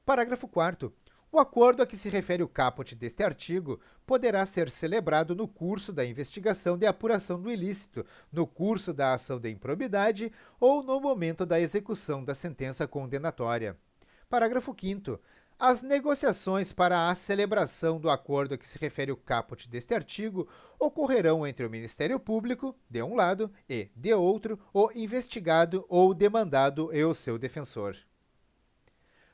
Parágrafo 4º. O acordo a que se refere o caput deste artigo poderá ser celebrado no curso da investigação de apuração do ilícito, no curso da ação de improbidade ou no momento da execução da sentença condenatória. Parágrafo 5º. As negociações para a celebração do acordo a que se refere o caput deste artigo ocorrerão entre o Ministério Público, de um lado, e, de outro, o investigado ou demandado e o seu defensor.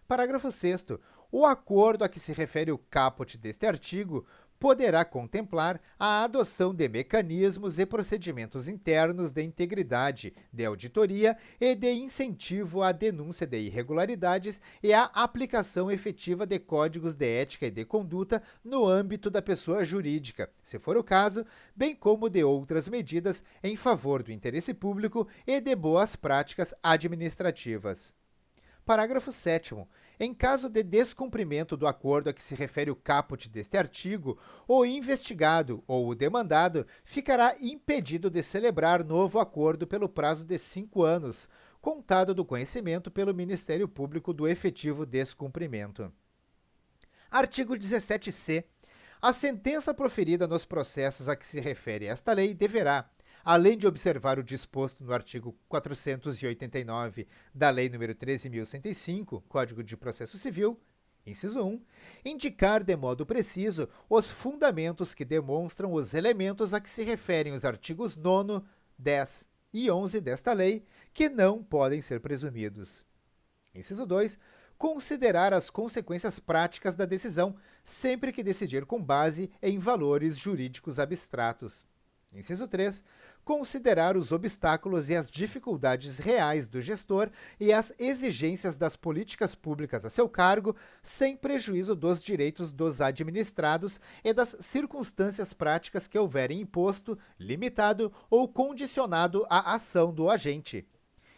Parágrafo 6º. O acordo a que se refere o caput deste artigo poderá contemplar a adoção de mecanismos e procedimentos internos de integridade, de auditoria e de incentivo à denúncia de irregularidades e à aplicação efetiva de códigos de ética e de conduta no âmbito da pessoa jurídica, se for o caso, bem como de outras medidas em favor do interesse público e de boas práticas administrativas. Parágrafo 7º. Em caso de descumprimento do acordo a que se refere o caput deste artigo, o investigado ou o demandado ficará impedido de celebrar novo acordo pelo prazo de 5 anos, contado do conhecimento pelo Ministério Público do efetivo descumprimento. Artigo 17c. A sentença proferida nos processos a que se refere esta lei deverá, além de observar o disposto no artigo 489 da Lei nº 13.105, Código de Processo Civil, Inciso 1. Indicar de modo preciso os fundamentos que demonstram os elementos a que se referem os artigos 9º, 10 e 11 desta lei, que não podem ser presumidos. Inciso 2. Considerar as consequências práticas da decisão, sempre que decidir com base em valores jurídicos abstratos. Inciso 3. Considerar os obstáculos e as dificuldades reais do gestor e as exigências das políticas públicas a seu cargo, sem prejuízo dos direitos dos administrados e das circunstâncias práticas que houverem imposto, limitado ou condicionado a ação do agente.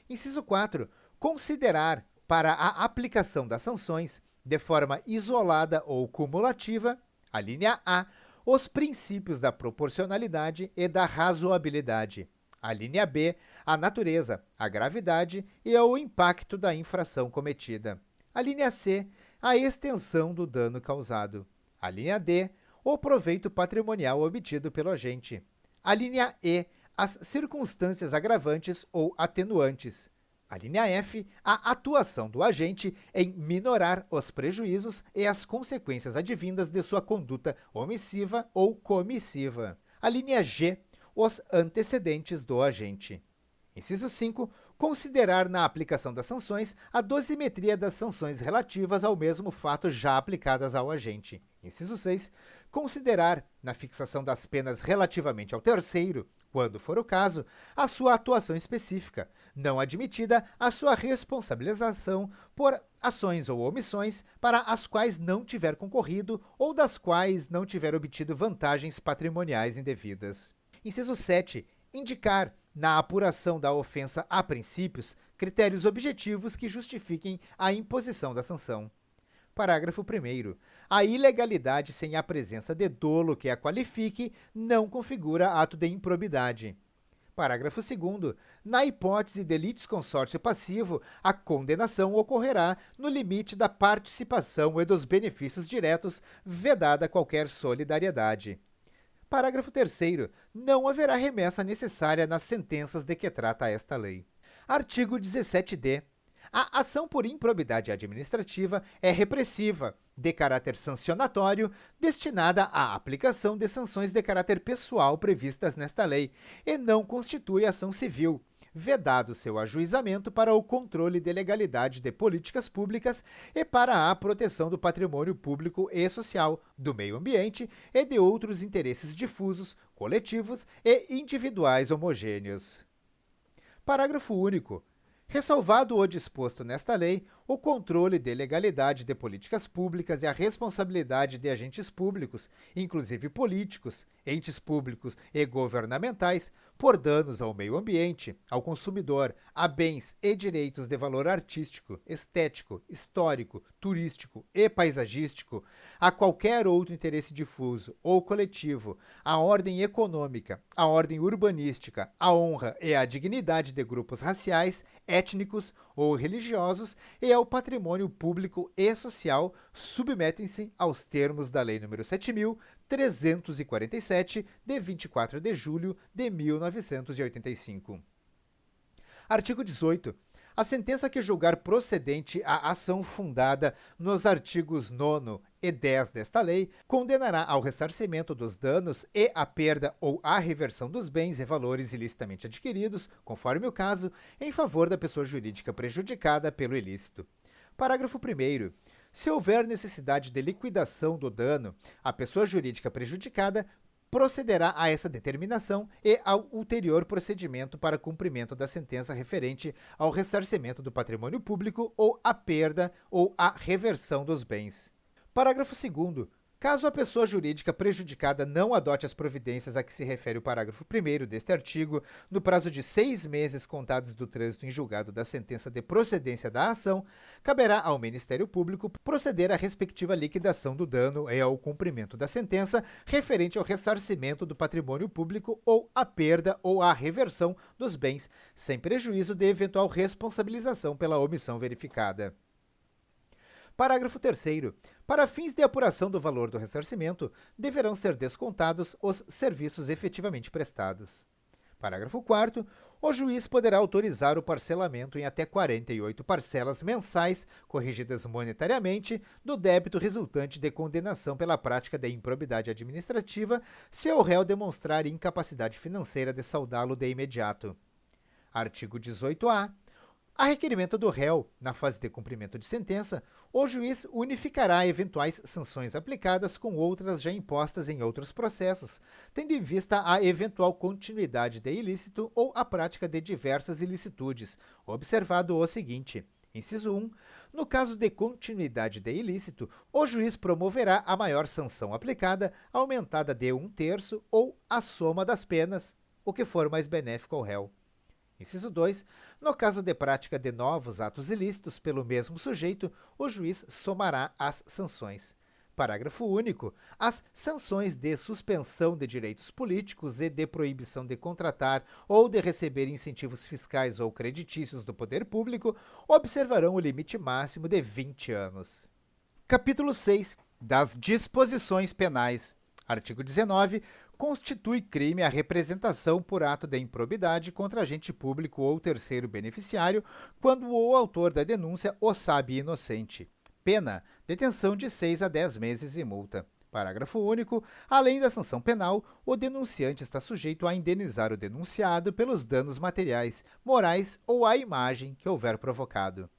Inciso 4. Considerar, para a aplicação das sanções, de forma isolada ou cumulativa, a linha A, os princípios da proporcionalidade e da razoabilidade. A linha B, a natureza, a gravidade e o impacto da infração cometida. A linha C, a extensão do dano causado. A linha D, o proveito patrimonial obtido pelo agente. A linha E, as circunstâncias agravantes ou atenuantes. A linha F, a atuação do agente em minorar os prejuízos e as consequências advindas de sua conduta omissiva ou comissiva. A linha G, os antecedentes do agente. Inciso 5. Considerar na aplicação das sanções a dosimetria das sanções relativas ao mesmo fato já aplicadas ao agente. Inciso 6. Considerar, na fixação das penas relativamente ao terceiro, quando for o caso, a sua atuação específica, não admitida a sua responsabilização por ações ou omissões para as quais não tiver concorrido ou das quais não tiver obtido vantagens patrimoniais indevidas. Inciso 7. Indicar, na apuração da ofensa a princípios, critérios objetivos que justifiquem a imposição da sanção. Parágrafo 1º. A ilegalidade sem a presença de dolo que a qualifique não configura ato de improbidade. Parágrafo 2º. Na hipótese de litisconsórcio passivo, a condenação ocorrerá no limite da participação e dos benefícios diretos, vedada qualquer solidariedade. Parágrafo 3º. Não haverá remessa necessária nas sentenças de que trata esta lei. Artigo 17d. A ação por improbidade administrativa é repressiva, de caráter sancionatório, destinada à aplicação de sanções de caráter pessoal previstas nesta lei, e não constitui ação civil, vedado seu ajuizamento para o controle de legalidade de políticas públicas e para a proteção do patrimônio público e social, do meio ambiente e de outros interesses difusos, coletivos e individuais homogêneos. Parágrafo único. Ressalvado o disposto nesta lei, o controle de legalidade de políticas públicas e a responsabilidade de agentes públicos, inclusive políticos, entes públicos e governamentais, por danos ao meio ambiente, ao consumidor, a bens e direitos de valor artístico, estético, histórico, turístico e paisagístico, a qualquer outro interesse difuso ou coletivo, à ordem econômica, à ordem urbanística, à honra e à dignidade de grupos raciais, étnicos ou religiosos e ao patrimônio público e social, submetem-se aos termos da Lei nº 7.347, de 24 de julho de 1985. Artigo 18. A sentença que julgar procedente a ação fundada nos artigos 9º e 10 desta lei condenará ao ressarcimento dos danos e à perda ou à reversão dos bens e valores ilicitamente adquiridos, conforme o caso, em favor da pessoa jurídica prejudicada pelo ilícito. Parágrafo 1º. Se houver necessidade de liquidação do dano, a pessoa jurídica prejudicada procederá a essa determinação e ao ulterior procedimento para cumprimento da sentença referente ao ressarcimento do patrimônio público ou à perda ou à reversão dos bens. Parágrafo 2º. Caso a pessoa jurídica prejudicada não adote as providências a que se refere o parágrafo 1º deste artigo, no prazo de 6 meses contados do trânsito em julgado da sentença de procedência da ação, caberá ao Ministério Público proceder à respectiva liquidação do dano e ao cumprimento da sentença referente ao ressarcimento do patrimônio público ou à perda ou à reversão dos bens, sem prejuízo de eventual responsabilização pela omissão verificada. Parágrafo 3º. Para fins de apuração do valor do ressarcimento, deverão ser descontados os serviços efetivamente prestados. Parágrafo 4º. O juiz poderá autorizar o parcelamento em até 48 parcelas mensais, corrigidas monetariamente, do débito resultante de condenação pela prática de improbidade administrativa, se o réu demonstrar incapacidade financeira de saldá-lo de imediato. Artigo 18-A. A requerimento do réu, na fase de cumprimento de sentença, o juiz unificará eventuais sanções aplicadas com outras já impostas em outros processos, tendo em vista a eventual continuidade de ilícito ou a prática de diversas ilicitudes, observado o seguinte. Inciso 1. No caso de continuidade de ilícito, o juiz promoverá a maior sanção aplicada, aumentada de 1/3 ou a soma das penas, o que for mais benéfico ao réu. Inciso 2. No caso de prática de novos atos ilícitos pelo mesmo sujeito, o juiz somará as sanções. Parágrafo único. As sanções de suspensão de direitos políticos e de proibição de contratar ou de receber incentivos fiscais ou creditícios do poder público observarão o limite máximo de 20 anos. Capítulo 6. Das disposições penais. Artigo 19. Constitui crime a representação por ato de improbidade contra agente público ou terceiro beneficiário quando o autor da denúncia o sabe inocente. Pena: detenção de 6 a 10 meses e multa. Parágrafo único. Além da sanção penal, o denunciante está sujeito a indenizar o denunciado pelos danos materiais, morais ou à imagem que houver provocado.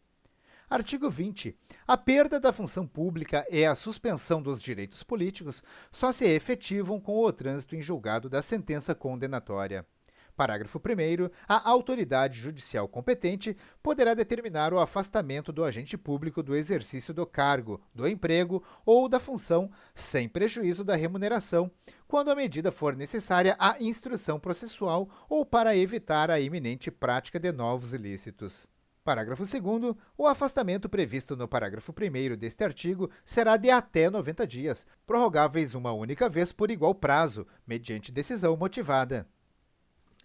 Artigo 20. A perda da função pública e a suspensão dos direitos políticos só se efetivam com o trânsito em julgado da sentença condenatória. Parágrafo 1º. A autoridade judicial competente poderá determinar o afastamento do agente público do exercício do cargo, do emprego ou da função, sem prejuízo da remuneração, quando a medida for necessária à instrução processual ou para evitar a iminente prática de novos ilícitos. Parágrafo 2º. O afastamento previsto no parágrafo 1º deste artigo será de até 90 dias, prorrogáveis uma única vez por igual prazo, mediante decisão motivada.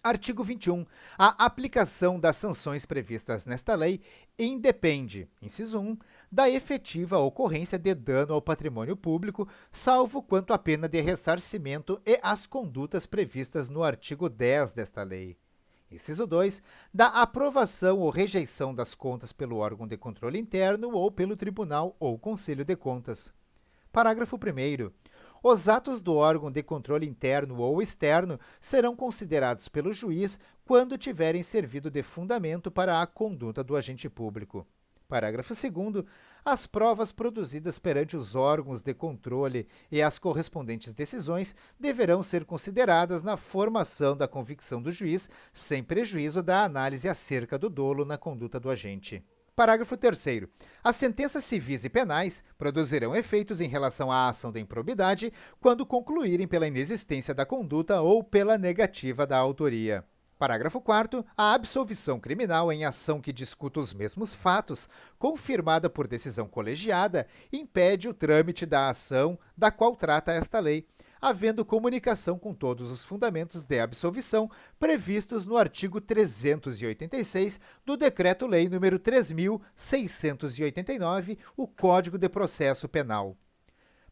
Artigo 21. A aplicação das sanções previstas nesta lei independe, inciso 1, da efetiva ocorrência de dano ao patrimônio público, salvo quanto à pena de ressarcimento e as condutas previstas no artigo 10 desta lei. Inciso 2. Da aprovação ou rejeição das contas pelo órgão de controle interno ou pelo Tribunal ou Conselho de Contas. Parágrafo 1º. Os atos do órgão de controle interno ou externo serão considerados pelo juiz quando tiverem servido de fundamento para a conduta do agente público. Parágrafo 2º. As provas produzidas perante os órgãos de controle e as correspondentes decisões deverão ser consideradas na formação da convicção do juiz, sem prejuízo da análise acerca do dolo na conduta do agente. Parágrafo 3º. As sentenças civis e penais produzirão efeitos em relação à ação de improbidade quando concluírem pela inexistência da conduta ou pela negativa da autoria. Parágrafo 4º. A absolvição criminal em ação que discuta os mesmos fatos, confirmada por decisão colegiada, impede o trâmite da ação da qual trata esta lei, havendo comunicação com todos os fundamentos de absolvição previstos no artigo 386 do Decreto-Lei nº 3.689, o Código de Processo Penal.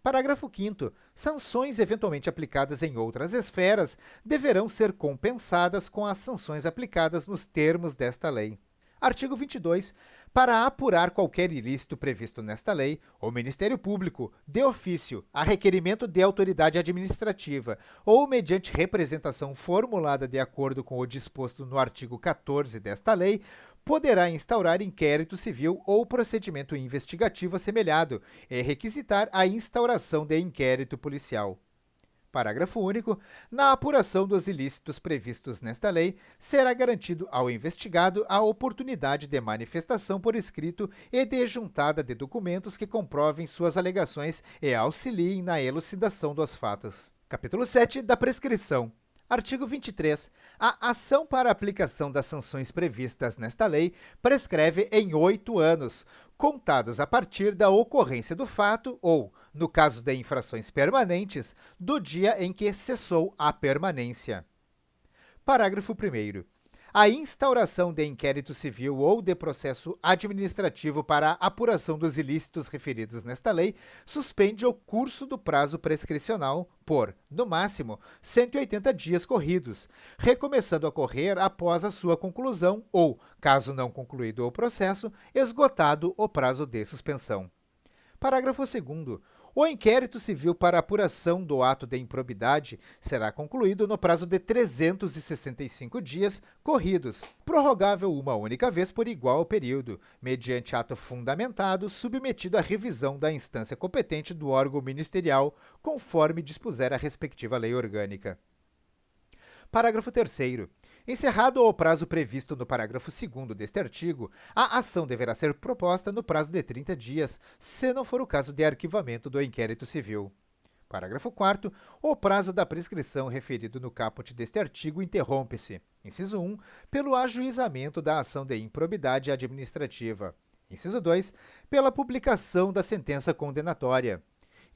Parágrafo 5º. Sanções eventualmente aplicadas em outras esferas deverão ser compensadas com as sanções aplicadas nos termos desta lei. Artigo 22. Para apurar qualquer ilícito previsto nesta lei, o Ministério Público, de ofício, a requerimento de autoridade administrativa ou mediante representação formulada de acordo com o disposto no artigo 14 desta lei, poderá instaurar inquérito civil ou procedimento investigativo assemelhado e requisitar a instauração de inquérito policial. Parágrafo único. Na apuração dos ilícitos previstos nesta lei, será garantido ao investigado a oportunidade de manifestação por escrito e de juntada de documentos que comprovem suas alegações e auxiliem na elucidação dos fatos. Capítulo 7 da prescrição. Artigo 23. A ação para aplicação das sanções previstas nesta lei prescreve em 8 anos, contados a partir da ocorrência do fato ou, no caso de infrações permanentes, do dia em que cessou a permanência. Parágrafo 1º. a instauração de inquérito civil ou de processo administrativo para a apuração dos ilícitos referidos nesta lei suspende o curso do prazo prescricional por, no máximo, 180 dias corridos, recomeçando a correr após a sua conclusão ou, caso não concluído o processo, esgotado o prazo de suspensão. Parágrafo 2º. O inquérito civil para apuração do ato de improbidade será concluído no prazo de 365 dias corridos, prorrogável uma única vez por igual período, mediante ato fundamentado submetido à revisão da instância competente do órgão ministerial, conforme dispuser a respectiva lei orgânica. Parágrafo 3º. Encerrado o prazo previsto no parágrafo 2º deste artigo, a ação deverá ser proposta no prazo de 30 dias, se não for o caso de arquivamento do inquérito civil. Parágrafo 4º. O prazo da prescrição referido no caput deste artigo interrompe-se, inciso 1, pelo ajuizamento da ação de improbidade administrativa. Inciso 2, pela publicação da sentença condenatória.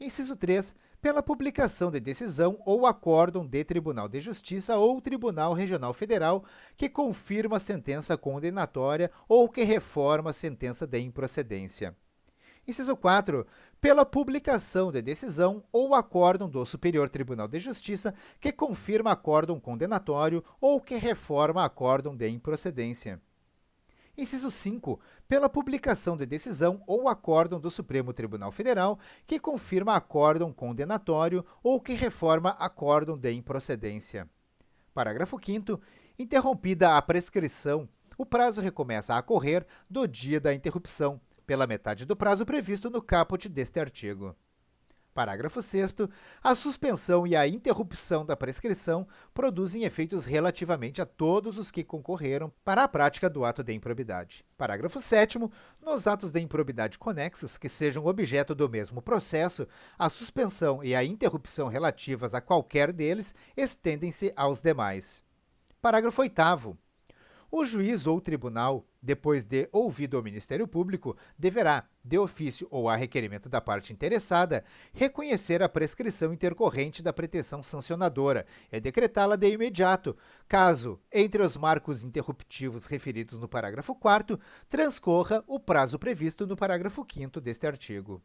Inciso 3, pela publicação de decisão ou acórdão de Tribunal de Justiça ou Tribunal Regional Federal que confirma a sentença condenatória ou que reforma a sentença de improcedência. Inciso 4, pela publicação de decisão ou acórdão do Superior Tribunal de Justiça que confirma acórdão condenatório ou que reforma acórdão de improcedência. Inciso 5, pela publicação de decisão ou acórdão do Supremo Tribunal Federal que confirma acórdão condenatório ou que reforma acórdão de improcedência. Parágrafo 5º. Interrompida a prescrição, o prazo recomeça a correr do dia da interrupção, pela metade do prazo previsto no caput deste artigo. Parágrafo 6º. A suspensão e a interrupção da prescrição produzem efeitos relativamente a todos os que concorreram para a prática do ato de improbidade. Parágrafo 7º. Nos atos de improbidade conexos que sejam objeto do mesmo processo, a suspensão e a interrupção relativas a qualquer deles estendem-se aos demais. Parágrafo 8º. O juiz ou tribunal, depois de ouvido o Ministério Público, deverá, de ofício ou a requerimento da parte interessada, reconhecer a prescrição intercorrente da pretensão sancionadora e decretá-la de imediato, caso, entre os marcos interruptivos referidos no parágrafo 4º, transcorra o prazo previsto no parágrafo 5º deste artigo.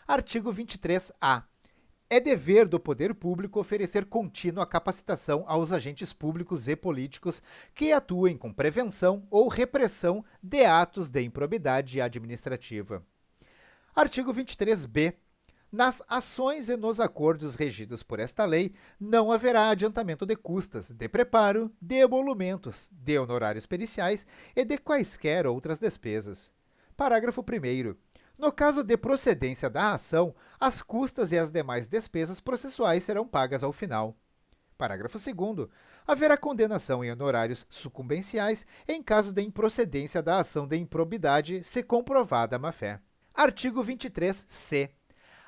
Artigo 23-A. É dever do poder público oferecer contínua capacitação aos agentes públicos e políticos que atuem com prevenção ou repressão de atos de improbidade administrativa. Artigo 23b. Nas ações e nos acordos regidos por esta lei, não haverá adiantamento de custas, de preparo, de emolumentos, de honorários periciais e de quaisquer outras despesas. Parágrafo 1º. No caso de procedência da ação, as custas e as demais despesas processuais serão pagas ao final. Parágrafo 2º. Haverá condenação em honorários sucumbenciais em caso de improcedência da ação de improbidade, se comprovada a má-fé. Artigo 23c.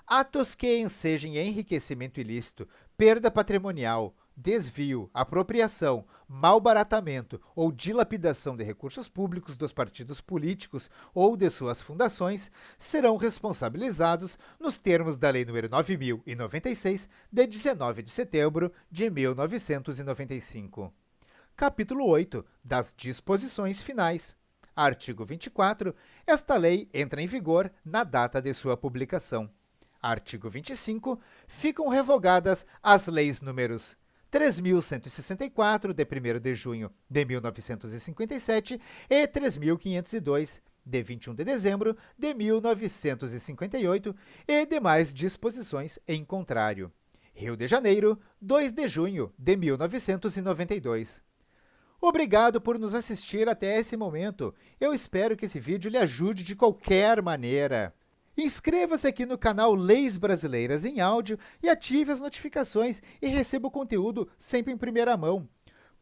Atos que ensejem enriquecimento ilícito, perda patrimonial, desvio, apropriação, malbaratamento ou dilapidação de recursos públicos dos partidos políticos ou de suas fundações serão responsabilizados nos termos da Lei nº 9.096, de 19 de setembro de 1995. Capítulo 8. Das disposições finais. Artigo 24. Esta lei entra em vigor na data de sua publicação. Artigo 25. Ficam revogadas as leis números 3.164, de 1º de junho de 1957, e 3.502, de 21 de dezembro de 1958, e demais disposições em contrário. Rio de Janeiro, 2 de junho de 1992. Obrigado por nos assistir até esse momento. Eu espero que esse vídeo lhe ajude de qualquer maneira. Inscreva-se aqui no canal Leis Brasileiras em Áudio e ative as notificações e receba o conteúdo sempre em primeira mão.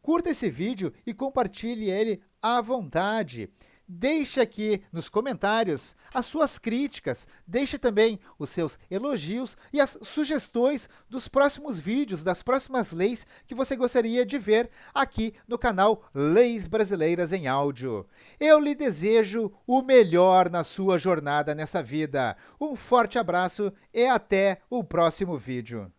Curta esse vídeo e compartilhe ele à vontade. Deixe aqui nos comentários as suas críticas, deixe também os seus elogios e as sugestões dos próximos vídeos, das próximas leis que você gostaria de ver aqui no canal Leis Brasileiras em Áudio. Eu lhe desejo o melhor na sua jornada nessa vida. Um forte abraço e até o próximo vídeo.